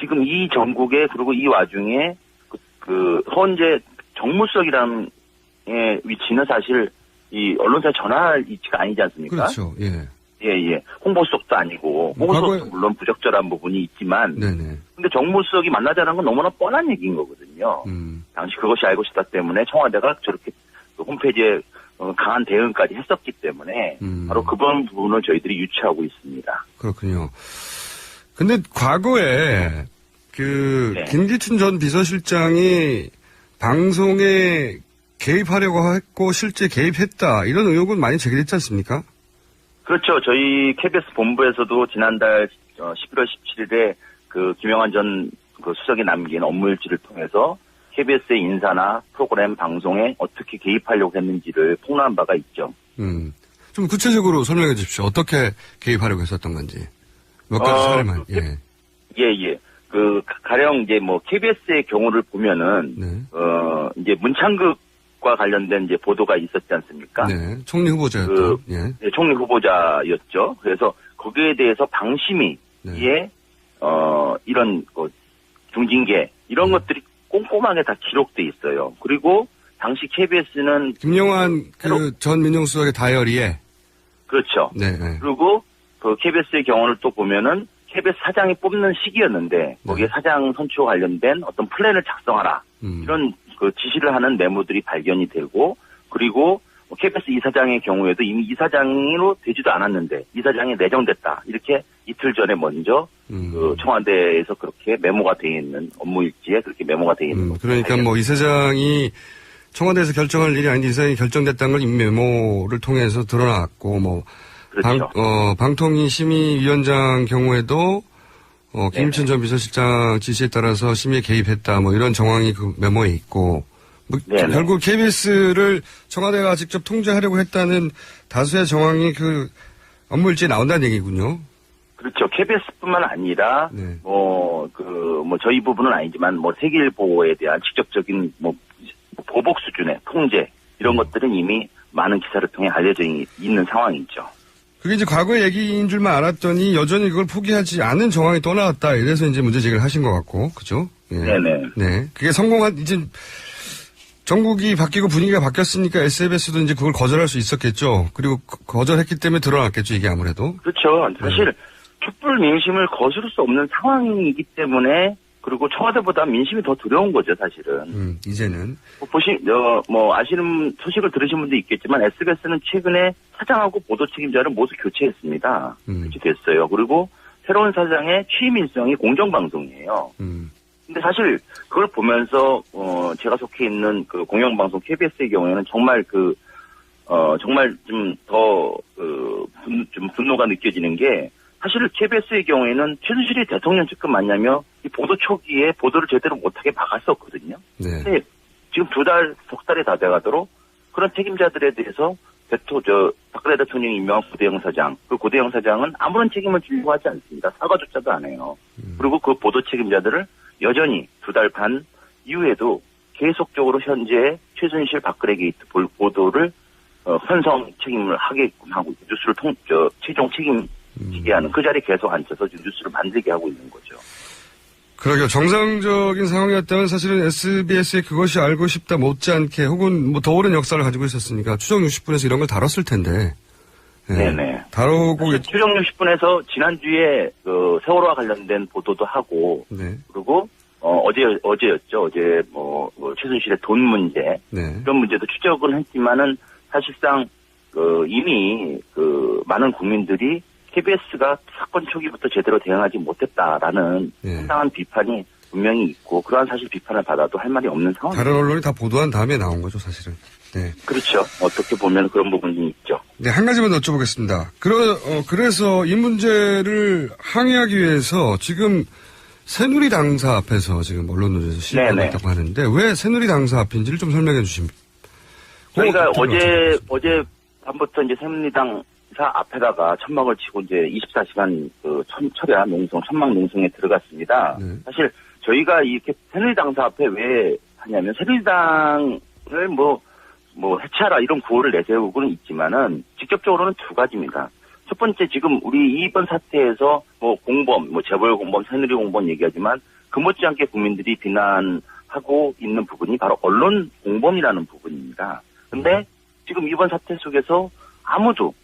지금 이 전국에 그리고 이 와중에 헌재 정무석이라는 위치는 사실 이 언론사에 전할 위치가 아니지 않습니까? 그렇죠. 예. 예. 홍보수석도 아니고 홍보수석도 물론 부적절한 부분이 있지만 네네. 근데 정무수석이 만나자는 건 너무나 뻔한 얘기인 거거든요. 당시 그것이 알고 싶다 때문에 청와대가 저렇게 홈페이지에 강한 대응까지 했었기 때문에 바로 그런 부분을 저희들이 유추하고 있습니다. 그렇군요. 근데 과거에 김기춘 전 비서실장이 방송에 개입하려고 했고 실제 개입했다 이런 의혹은 많이 제기됐지 않습니까? 그렇죠. 저희 KBS 본부에서도 지난달 11월 17일에 김영환 전 수석이 남긴 업무일지를 통해서 KBS의 인사나 프로그램 방송에 어떻게 개입하려고 했는지를 폭로한 바가 있죠. 좀 구체적으로 설명해 주십시오. 어떻게 개입하려고 했었던 건지. 몇 가지 사례만. 예. 가령 이제 KBS의 경우를 보면은, 네. 이제 문창극과 관련된 이제 보도가 있었지 않습니까? 네. 총리 후보자였던. 네, 총리 후보자였죠. 그래서 거기에 대해서 방심위에, 이런, 중징계, 이런 것들이 꼼꼼하게 다 기록돼 있어요. 그리고 당시 KBS는 김영환 전 민정수석의 다이어리에 그렇죠. 네. 그리고 KBS의 경우를 또 보면은 KBS 사장이 뽑는 시기였는데 거기에 사장 선출과 관련된 어떤 플랜을 작성하라 이런 지시를 하는 메모들이 발견이 되고 그리고 KBS 이사장의 경우에도 이미 이사장으로 되지도 않았는데 이사장이 내정됐다 이렇게 이틀 전에 먼저 청와대에서 그렇게 메모가 되어 있는 업무일지에 그렇게 메모가 되어 있는 그러니까 이사장이 청와대에서 결정할 일이 아닌데 이사장이 결정됐다는 걸 이미 메모를 통해서 드러났고 그렇죠. 방통위 심의위원장 경우에도 김기춘 전 비서실장 지시에 따라서 심의에 개입했다 이런 정황이 그 메모에 있고 결국 KBS를 청와대가 직접 통제하려고 했다는 다수의 정황이 그 업무일지에 나온다는 얘기군요. 그렇죠. KBS뿐만 아니라 저희 부분은 아니지만 세계일보에 대한 직접적인 보복 수준의 통제 이런 것들은 이미 많은 기사를 통해 알려져 있는 상황이죠. 그게 이제 과거의 얘기인 줄만 알았더니 여전히 그걸 포기하지 않은 정황이 또 나왔다. 이래서 이제 문제 제기를 하신 것 같고, 그죠? 네네. 네. 그게 이제 전국이 바뀌고 분위기가 바뀌었으니까 SBS도 이제 그걸 거절할 수 있었겠죠. 그리고 거절했기 때문에 드러났겠죠, 이게 아무래도. 그렇죠. 사실 촛불 민심을 거스를 수 없는 상황이기 때문에 그리고 청와대보다 민심이 더 두려운 거죠, 사실은. 이제는. 아시는 소식을 들으신 분도 있겠지만 SBS는 최근에 사장하고 보도 책임자를 모두 교체했습니다. 그렇게 됐어요. 그리고 새로운 사장의 취임 일정이 공정방송이에요. 근데 사실 그걸 보면서 제가 속해 있는 그 공영방송 KBS의 경우에는 정말 정말 좀 더 좀 분노가 느껴지는 게 사실 KBS의 경우에는 최순실이 대통령 측근 맞냐며 이 보도 초기에 보도를 제대로 못하게 막았었거든요. 네. 근데 지금 석 달이 다 돼가도록 그런 책임자들에 대해서 박근혜 대통령이 임명한 고대영 사장, 그 고대영 사장은 아무런 책임을 지려고 하지 않습니다. 사과조차도 안 해요. 그리고 그 보도 책임자들을 여전히 2달 반 이후에도 계속적으로 현재 최순실 박근혜 게이트 보도를 편성 책임을 하게끔 하고 뉴스를 최종 책임지게 하는 그 자리에 계속 앉아서 뉴스를 만들게 하고 있는 거죠. 그러게요. 정상적인 상황이었다면 사실은 SBS에 그것이 알고 싶다 못지않게 혹은 뭐 더 오랜 역사를 가지고 있었으니까 추정 60분에서 이런 걸 다뤘을 텐데. 네네. 다루고 추정 60분에서 지난주에 그 세월호와 관련된 보도도 하고 네. 그리고 어제였죠. 어제 최순실의 돈 문제 네. 이런 문제도 추적은 했지만은 사실상 이미 많은 국민들이 KBS가 사건 초기부터 제대로 대응하지 못했다라는 상당한 비판이 분명히 있고 그러한 사실 비판을 받아도 할 말이 없는 상황입니다. 다른 언론이 다 보도한 다음에 나온 거죠, 사실은. 네. 그렇죠. 어떻게 보면 그런 부분이 있죠. 네, 한 가지만 더 여쭤보겠습니다. 그래서 이 문제를 항의하기 위해서 지금 새누리 당사 앞에서 지금 언론노조에서 시위하고 있다고 하는데 왜 새누리 당사 앞인지를 좀 설명해 주십니다. 저희가 어제 밤부터 이제 새누리당 앞에다가 천막을 치고 이제 24시간 철야 농성, 천막 농성에 들어갔습니다. 네. 사실 저희가 이렇게 새누리당사 앞에 왜 하냐면 새누리당을 해체하라 이런 구호를 내세우고는 있지만은 직접적으로는 두 가지입니다. 첫 번째 지금 우리 이번 사태에서 공범, 재벌 공범, 새누리 공범 얘기하지만 그 못지않게 국민들이 비난하고 있는 부분이 바로 언론 공범이라는 부분입니다. 근데 지금 이번 사태 속에서 아무도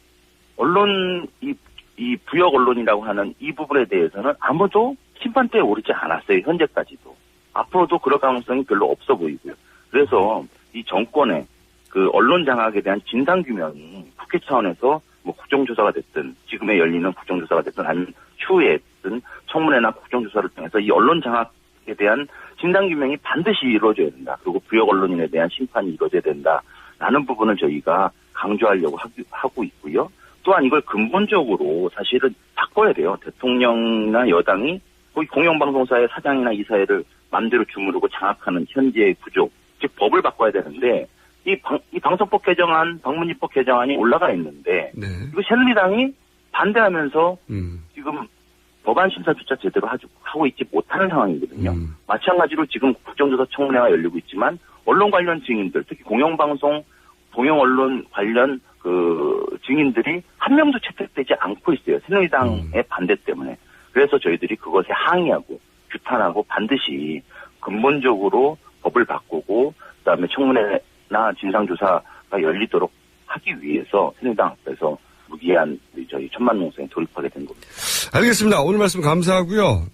이 부역 언론이라고 하는 이 부분에 대해서는 아무도 심판대에 오르지 않았어요. 현재까지도. 앞으로도 그럴 가능성이 별로 없어 보이고요. 그래서 이 정권의 그 언론 장악에 대한 진상규명이 국회 차원에서 국정조사가 됐든 지금에 열리는 국정조사가 됐든 아니면 추후에 됐든 청문회나 국정조사를 통해서 이 언론 장악에 대한 진상규명이 반드시 이루어져야 된다. 그리고 부역 언론인에 대한 심판이 이루어져야 된다라는 부분을 저희가 강조하려고 하고 있고요. 또한 이걸 근본적으로 사실은 바꿔야 돼요. 대통령이나 여당이 거기 공영방송사의 사장이나 이사회를 맘대로 주무르고 장악하는 현재의 구조, 즉 법을 바꿔야 되는데 이 방송법 개정안, 방문위법 개정안이 올라가 있는데 네. 이거 새누리당이 반대하면서 지금 법안 심사조차 제대로 하고 있지 못하는 상황이거든요. 마찬가지로 지금 국정조사 청문회가 열리고 있지만 언론 관련 증인들, 특히 공영방송, 공영언론 관련 증인들이 한 명도 채택되지 않고 있어요. 새누리당의 반대 때문에. 그래서 저희들이 그것에 항의하고 규탄하고 반드시 근본적으로 법을 바꾸고 그다음에 청문회나 진상조사가 열리도록 하기 위해서 새누리당 앞에서 무기한 저희 천만농성에 돌입하게 된 겁니다. 알겠습니다. 오늘 말씀 감사하고요.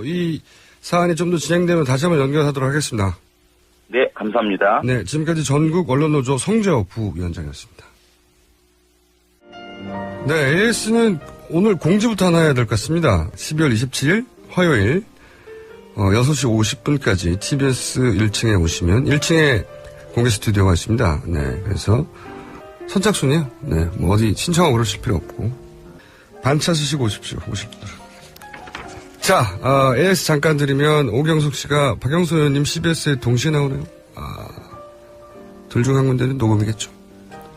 이 사안이 좀 더 진행되면 다시 한번 연결하도록 하겠습니다. 네, 감사합니다. 네, 지금까지 전국 언론노조 성재호 부위원장이었습니다. 네, AS는 오늘 공지부터 하나 해야 될 것 같습니다. 12월 27일 화요일 6시 50분까지 TBS 1층에 오시면 1층에 공개 스튜디오가 있습니다. 네, 그래서 선착순이에요. 네, 어디 신청하고 그러실 필요 없고 반차 쓰시고 오십시오. 오실 분들. 자, AS 잠깐 드리면 오경숙 씨가 박영수 의원님 CBS에 동시에 나오네요. 둘 중 한 군데는 녹음이겠죠.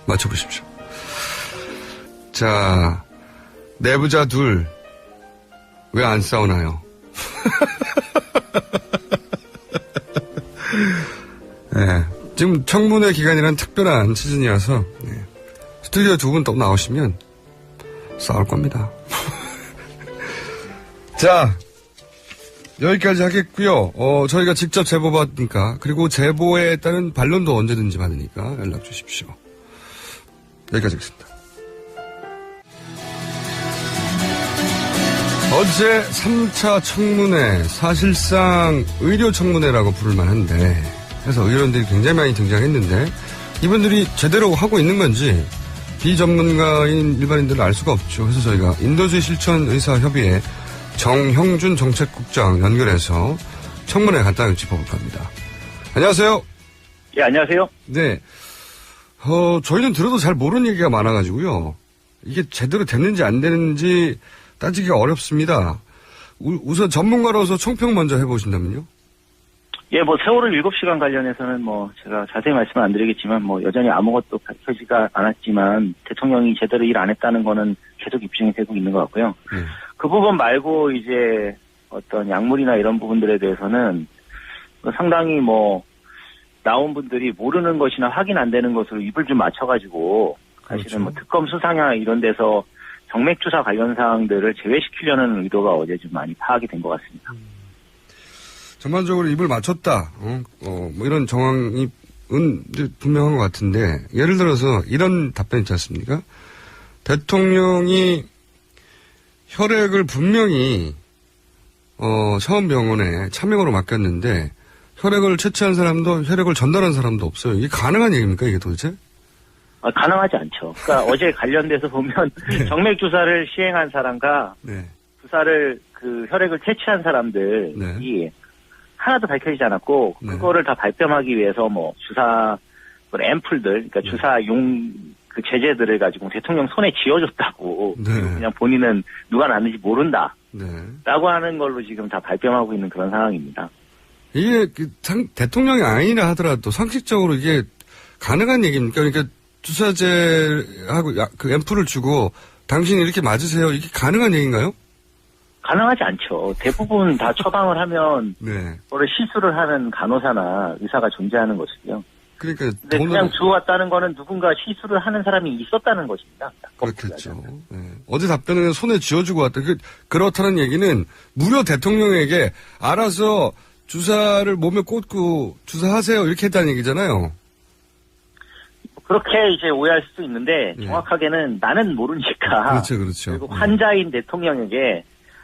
맞춰보십시오. 자, 내부자 둘 왜 안 싸우나요? 네, 지금 청문회 기간이란 특별한 시즌이라서 네, 스튜디오 두 분 또 나오시면 싸울 겁니다. 자, 여기까지 하겠고요. 저희가 직접 제보 받으니까 그리고 제보에 따른 반론도 언제든지 받으니까 연락 주십시오. 여기까지 하겠습니다. 어제 3차 청문회, 사실상 의료 청문회라고 부를 만한데, 그래서 의원들이 굉장히 많이 등장했는데, 이분들이 제대로 하고 있는 건지, 비전문가인 일반인들은 알 수가 없죠. 그래서 저희가 인도주의 실천 의사협의회 정형준 정책국장 연결해서 청문회 간단히 짚어볼까 합니다. 안녕하세요. 예, 안녕하세요. 네. 저희는 들어도 잘 모르는 얘기가 많아가지고요. 이게 제대로 됐는지 안 되는지 따지기가 어렵습니다. 우선 전문가로서 총평 먼저 해보신다면요? 예, 뭐 세월호 7시간 관련해서는 뭐 제가 자세히 말씀은 안 드리겠지만 뭐 여전히 아무것도 밝혀지가 않았지만 대통령이 제대로 일 안 했다는 거는 계속 입증이 되고 있는 것 같고요. 그 부분 말고 이제 어떤 약물이나 이런 부분들에 대해서는 상당히 뭐 나온 분들이 모르는 것이나 확인 안 되는 것으로 입을 좀 맞춰가지고 사실은 그렇죠. 뭐 특검 수사냐 이런 데서 정맥주사 관련 사항들을 제외시키려는 의도가 어제 좀 많이 파악이 된 것 같습니다. 전반적으로 입을 맞췄다. 뭐 이런 정황이 분명한 것 같은데 예를 들어서 이런 답변 있지 않습니까? 대통령이 혈액을 분명히 서원병원에 차명으로 맡겼는데 혈액을 채취한 사람도 혈액을 전달한 사람도 없어요. 이게 가능한 얘기입니까 이게 도대체? 가능하지 않죠. 그러니까 어제 관련돼서 보면 정맥 주사를 시행한 사람과 주사를 그 혈액을 채취한 사람들이 하나도 밝혀지지 않았고 그거를 다 발뺌하기 위해서 뭐 주사 앰플들, 그러니까 주사용 그 제재들을 가지고 대통령 손에 쥐어줬다고 그냥 본인은 누가 났는지 모른다. 라고 하는 걸로 지금 다 발뺌하고 있는 그런 상황입니다. 이게 대통령이 아니라 하더라도 상식적으로 이게 가능한 얘기입니까? 그러니까 주사제하고 그 앰플을 주고 당신이 이렇게 맞으세요. 이게 가능한 얘기인가요? 가능하지 않죠. 대부분 다 처방을 하면 그걸 실수를 하는 간호사나 의사가 존재하는 것이고요. 그러니까 근데 그냥 주워왔다는 거는 누군가 실수를 하는 사람이 있었다는 것입니다. 그렇겠죠. 어제 답변은 손에 쥐어주고 왔다. 그렇다는 얘기는 무려 대통령에게 알아서 주사를 몸에 꽂고 주사하세요 이렇게 했다는 얘기잖아요. 그렇게 이제 오해할 수도 있는데 정확하게는 나는 모르니까. 그렇죠. 그리고 환자인 대통령에게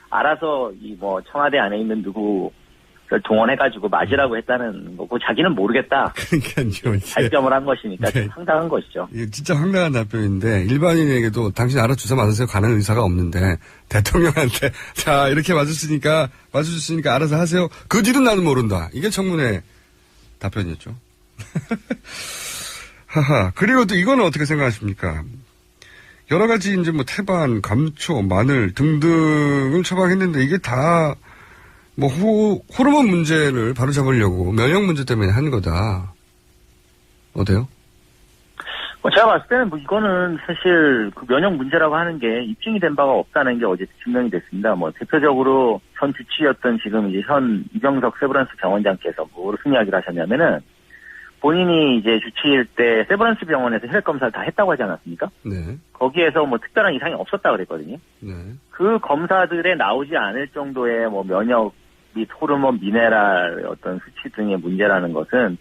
알아서 이 뭐 청와대 안에 있는 누구를 동원해가지고 맞으라고 했다는 거고 자기는 모르겠다. 그러니까요. 발뺌을 한 것이니까 좀 황당한 것이죠. 이게 진짜 황당한 답변인데 일반인에게도 당신 알아 주사 맞으세요 가는 의사가 없는데 대통령한테 자 이렇게 맞으셨으니까 알아서 하세요. 그 뒤는 나는 모른다. 이게 청문회 답변이었죠. 하하. 그리고 또 이거는 어떻게 생각하십니까? 여러 가지 이제 뭐 태반, 감초, 마늘 등등을 처방했는데 이게 다 뭐 호르몬 문제를 바로잡으려고 면역 문제 때문에 한 거다. 어때요? 제가 봤을 때는 뭐 이거는 사실 그 면역 문제라고 하는 게 입증이 된 바가 없다는 게 어제 증명이 됐습니다. 뭐 대표적으로 전 주치였던 지금 이제 현 이병석 세브란스 병원장께서 뭐로 무슨 이야기를 하셨냐면은 본인이 이제 주치일 때 세브란스 병원에서 혈액 검사를 다 했다고 하지 않았습니까? 거기에서 뭐 특별한 이상이 없었다 그랬거든요. 그 검사들에 나오지 않을 정도의 뭐 면역 및 호르몬, 미네랄 어떤 수치 등의 문제라는 것은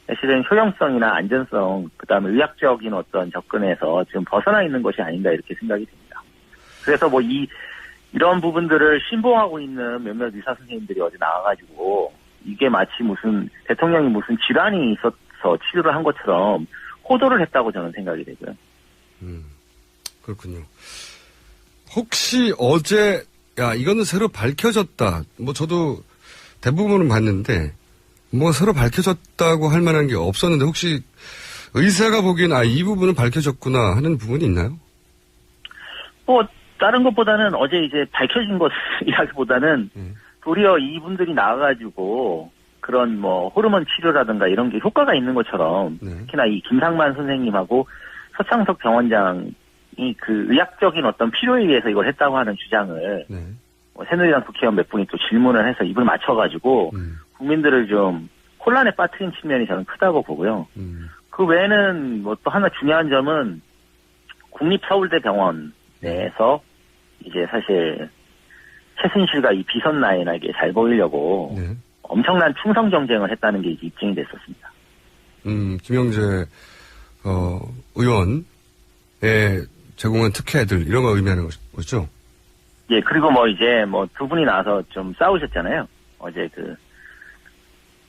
사실은 효용성이나 안전성, 그다음에 의학적인 어떤 접근에서 지금 벗어나 있는 것이 아닌가 이렇게 생각이 됩니다. 그래서 뭐 이런 부분들을 신봉하고 있는 몇몇 의사 선생님들이 어제 나와가지고 이게 마치 무슨 대통령이 무슨 질환이 있어서 치료를 한 것처럼 호도를 했다고 저는 생각이 되고요. 그렇군요. 혹시 어제 이거는 새로 밝혀졌다. 뭐 저도 대부분은 봤는데 뭐 새로 밝혀졌다고 할 만한 게 없었는데 혹시 의사가 보기엔 이 부분은 밝혀졌구나 하는 부분이 있나요? 뭐 다른 것보다는 어제 이제 밝혀진 것이라기보다는 도리어 이분들이 나와가지고 그런 뭐 호르몬 치료라든가 이런 게 효과가 있는 것처럼 특히나 이 김상만 선생님하고 서창석 병원장이 그 의학적인 어떤 필요에 의해서 이걸 했다고 하는 주장을 뭐 새누리당 국회의원 몇 분이 또 질문을 해서 입을 맞춰가지고 국민들을 좀 혼란에 빠뜨린 측면이 저는 크다고 보고요. 그 외에는 뭐 또 하나 중요한 점은 국립서울대병원에서 이제 사실 최순실과 이 비선 라인에게 잘 보이려고 엄청난 충성 경쟁을 했다는 게 이제 입증이 됐었습니다. 김영재 의원의 제공한 특혜들 이런 거 의미하는 거죠? 예, 그리고 뭐 이제 뭐 두 분이 나와서 좀 싸우셨잖아요. 어제 그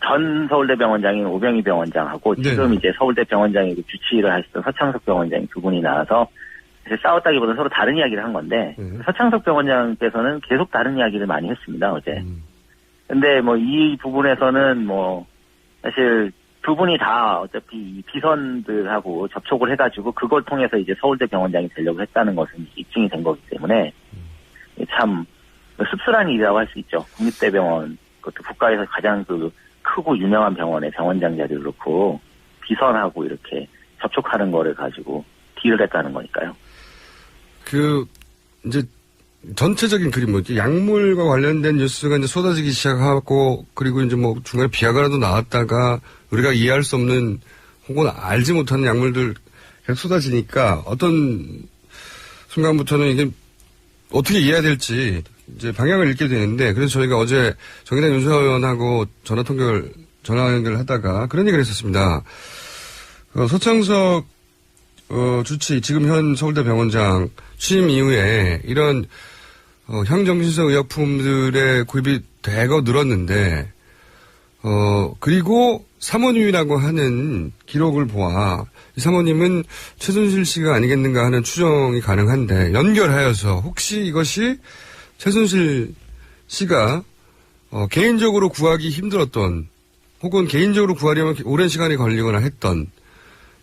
전 서울대병원장인 오병희 병원장하고 지금 이제 서울대병원장이 주치의를 하시던 서창석 병원장이 두 분이 나와서 싸웠다기보다는 서로 다른 이야기를 한 건데 서창석 병원장께서는 계속 다른 이야기를 많이 했습니다 어제. 근데 뭐 이 부분에서는 뭐 사실 두 분이 다 어차피 비선들하고 접촉을 해가지고 그걸 통해서 이제 서울대 병원장이 되려고 했다는 것은 입증이 된 거기 때문에 참 씁쓸한 일이라고 할 수 있죠. 국립대병원 그것도 국가에서 가장 그 크고 유명한 병원의 병원장자들이 그렇고 비선하고 이렇게 접촉하는 거를 가지고 딜을 했다는 거니까요. 이제 전체적인 그림 뭐지? 약물과 관련된 뉴스가 이제 쏟아지기 시작하고 그리고 이제 뭐 중간에 비아그라도 나왔다가 우리가 이해할 수 없는 혹은 알지 못하는 약물들 계속 쏟아지니까 어떤 순간부터는 이게 어떻게 이해해야 될지 이제 방향을 잃게 되는데 그래서 저희가 어제 정의당 윤석열 의원하고 전화 연결을 하다가 그런 얘기를 했었습니다. 서창석 주치 지금 현 서울대 병원장 취임 이후에 이런 향정신성 의약품들의 구입이 대거 늘었는데 그리고 사모님이라고 하는 기록을 보아 이 사모님은 최순실 씨가 아니겠는가 하는 추정이 가능한데 연결하여서 혹시 이것이 최순실 씨가 개인적으로 구하기 힘들었던 혹은 개인적으로 구하려면 오랜 시간이 걸리거나 했던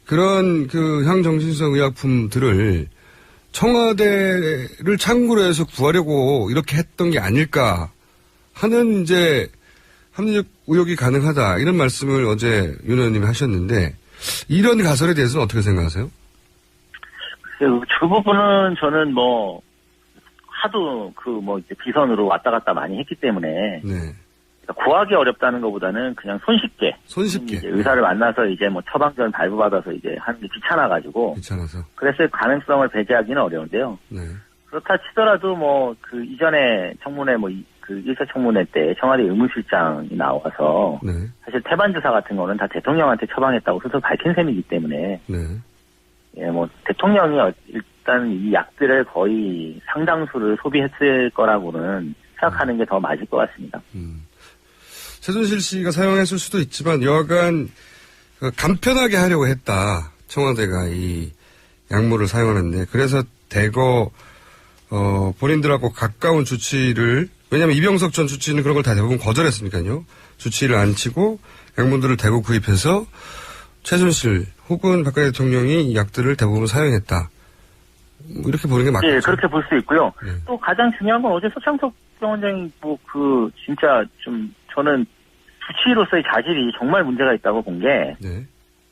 그런 그 향정신성 의약품들을 청와대를 창구로 해서 구하려고 이렇게 했던 게 아닐까 하는 이제 합리적 의혹이 가능하다 이런 말씀을 어제 윤 의원님이 하셨는데 이런 가설에 대해서는 어떻게 생각하세요? 그 부분은 저는 뭐 하도 이제 비선으로 왔다 갔다 많이 했기 때문에 네. 구하기 어렵다는 것보다는 그냥 손쉽게 이제 의사를 만나서 이제 뭐 처방전 발부받아서 이제 하는 게 귀찮아서 그래서 가능성을 배제하기는 어려운데요. 네. 그렇다 치더라도 뭐 그 이전에 청문회 그 1차 청문회 때 청와대 의무실장이 나와서 네. 사실 태반 주사 같은 거는 다 대통령한테 처방했다고 스스로 밝힌 셈이기 때문에 네. 예, 뭐 대통령이 일단 이 약들을 거의 상당수를 소비했을 거라고는 생각하는 게 더 맞을 것 같습니다. 최순실 씨가 사용했을 수도 있지만 여하간 간편하게 하려고 했다. 청와대가 이 약물을 사용하는데 그래서 대거 본인들하고 가까운 주치를 왜냐하면 이병석 전 주치는 그런 걸 다 대부분 거절했으니까요. 주치를 안 치고 약물들을 대거 구입해서 최순실 혹은 박근혜 대통령이 이 약들을 대부분 사용했다. 뭐 이렇게 보는 게 맞겠죠. 예, 그렇게 볼 수 있고요. 네. 또 가장 중요한 건 어제 서창석 병원장이 진짜 좀 저는 주치의로서의 자질이 정말 문제가 있다고 본 게 네.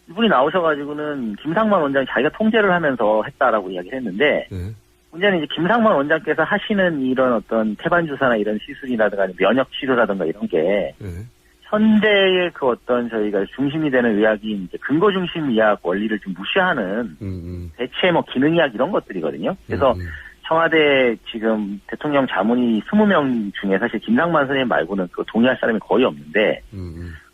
이분이 나오셔가지고는 김상만 원장이 자기가 통제를 하면서 했다라고 이야기를 했는데 네. 문제는 이제 김상만 원장께서 하시는 이런 어떤 태반 주사나 이런 시술이라든가 면역 치료라든가 이런 게 네. 현대의 그 어떤 저희가 중심이 되는 의학이 이제 근거 중심 의학 원리를 좀 무시하는 대체 뭐 기능의학 이런 것들이거든요. 그래서 청와대 지금 대통령 자문의 20명 중에 사실 김상만 선생님 말고는 그 동의할 사람이 거의 없는데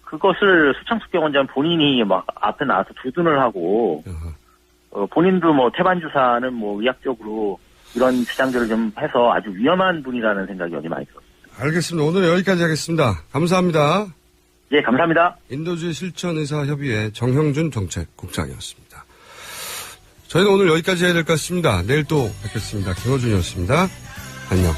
그것을 서창석 병원장 본인이 막 앞에 나와서 두둔을 하고 본인도 뭐 태반 주사는 뭐 의학적으로 이런 주장들을 좀 해서 아주 위험한 분이라는 생각이 여기 많이 들었습니다. 알겠습니다. 오늘 여기까지 하겠습니다. 감사합니다. 예, 감사합니다. 인도주의 실천의사협의회 정형준 정책국장이었습니다. 저희는 오늘 여기까지 해야 될 것 같습니다. 내일 또 뵙겠습니다. 김호준이었습니다. 안녕.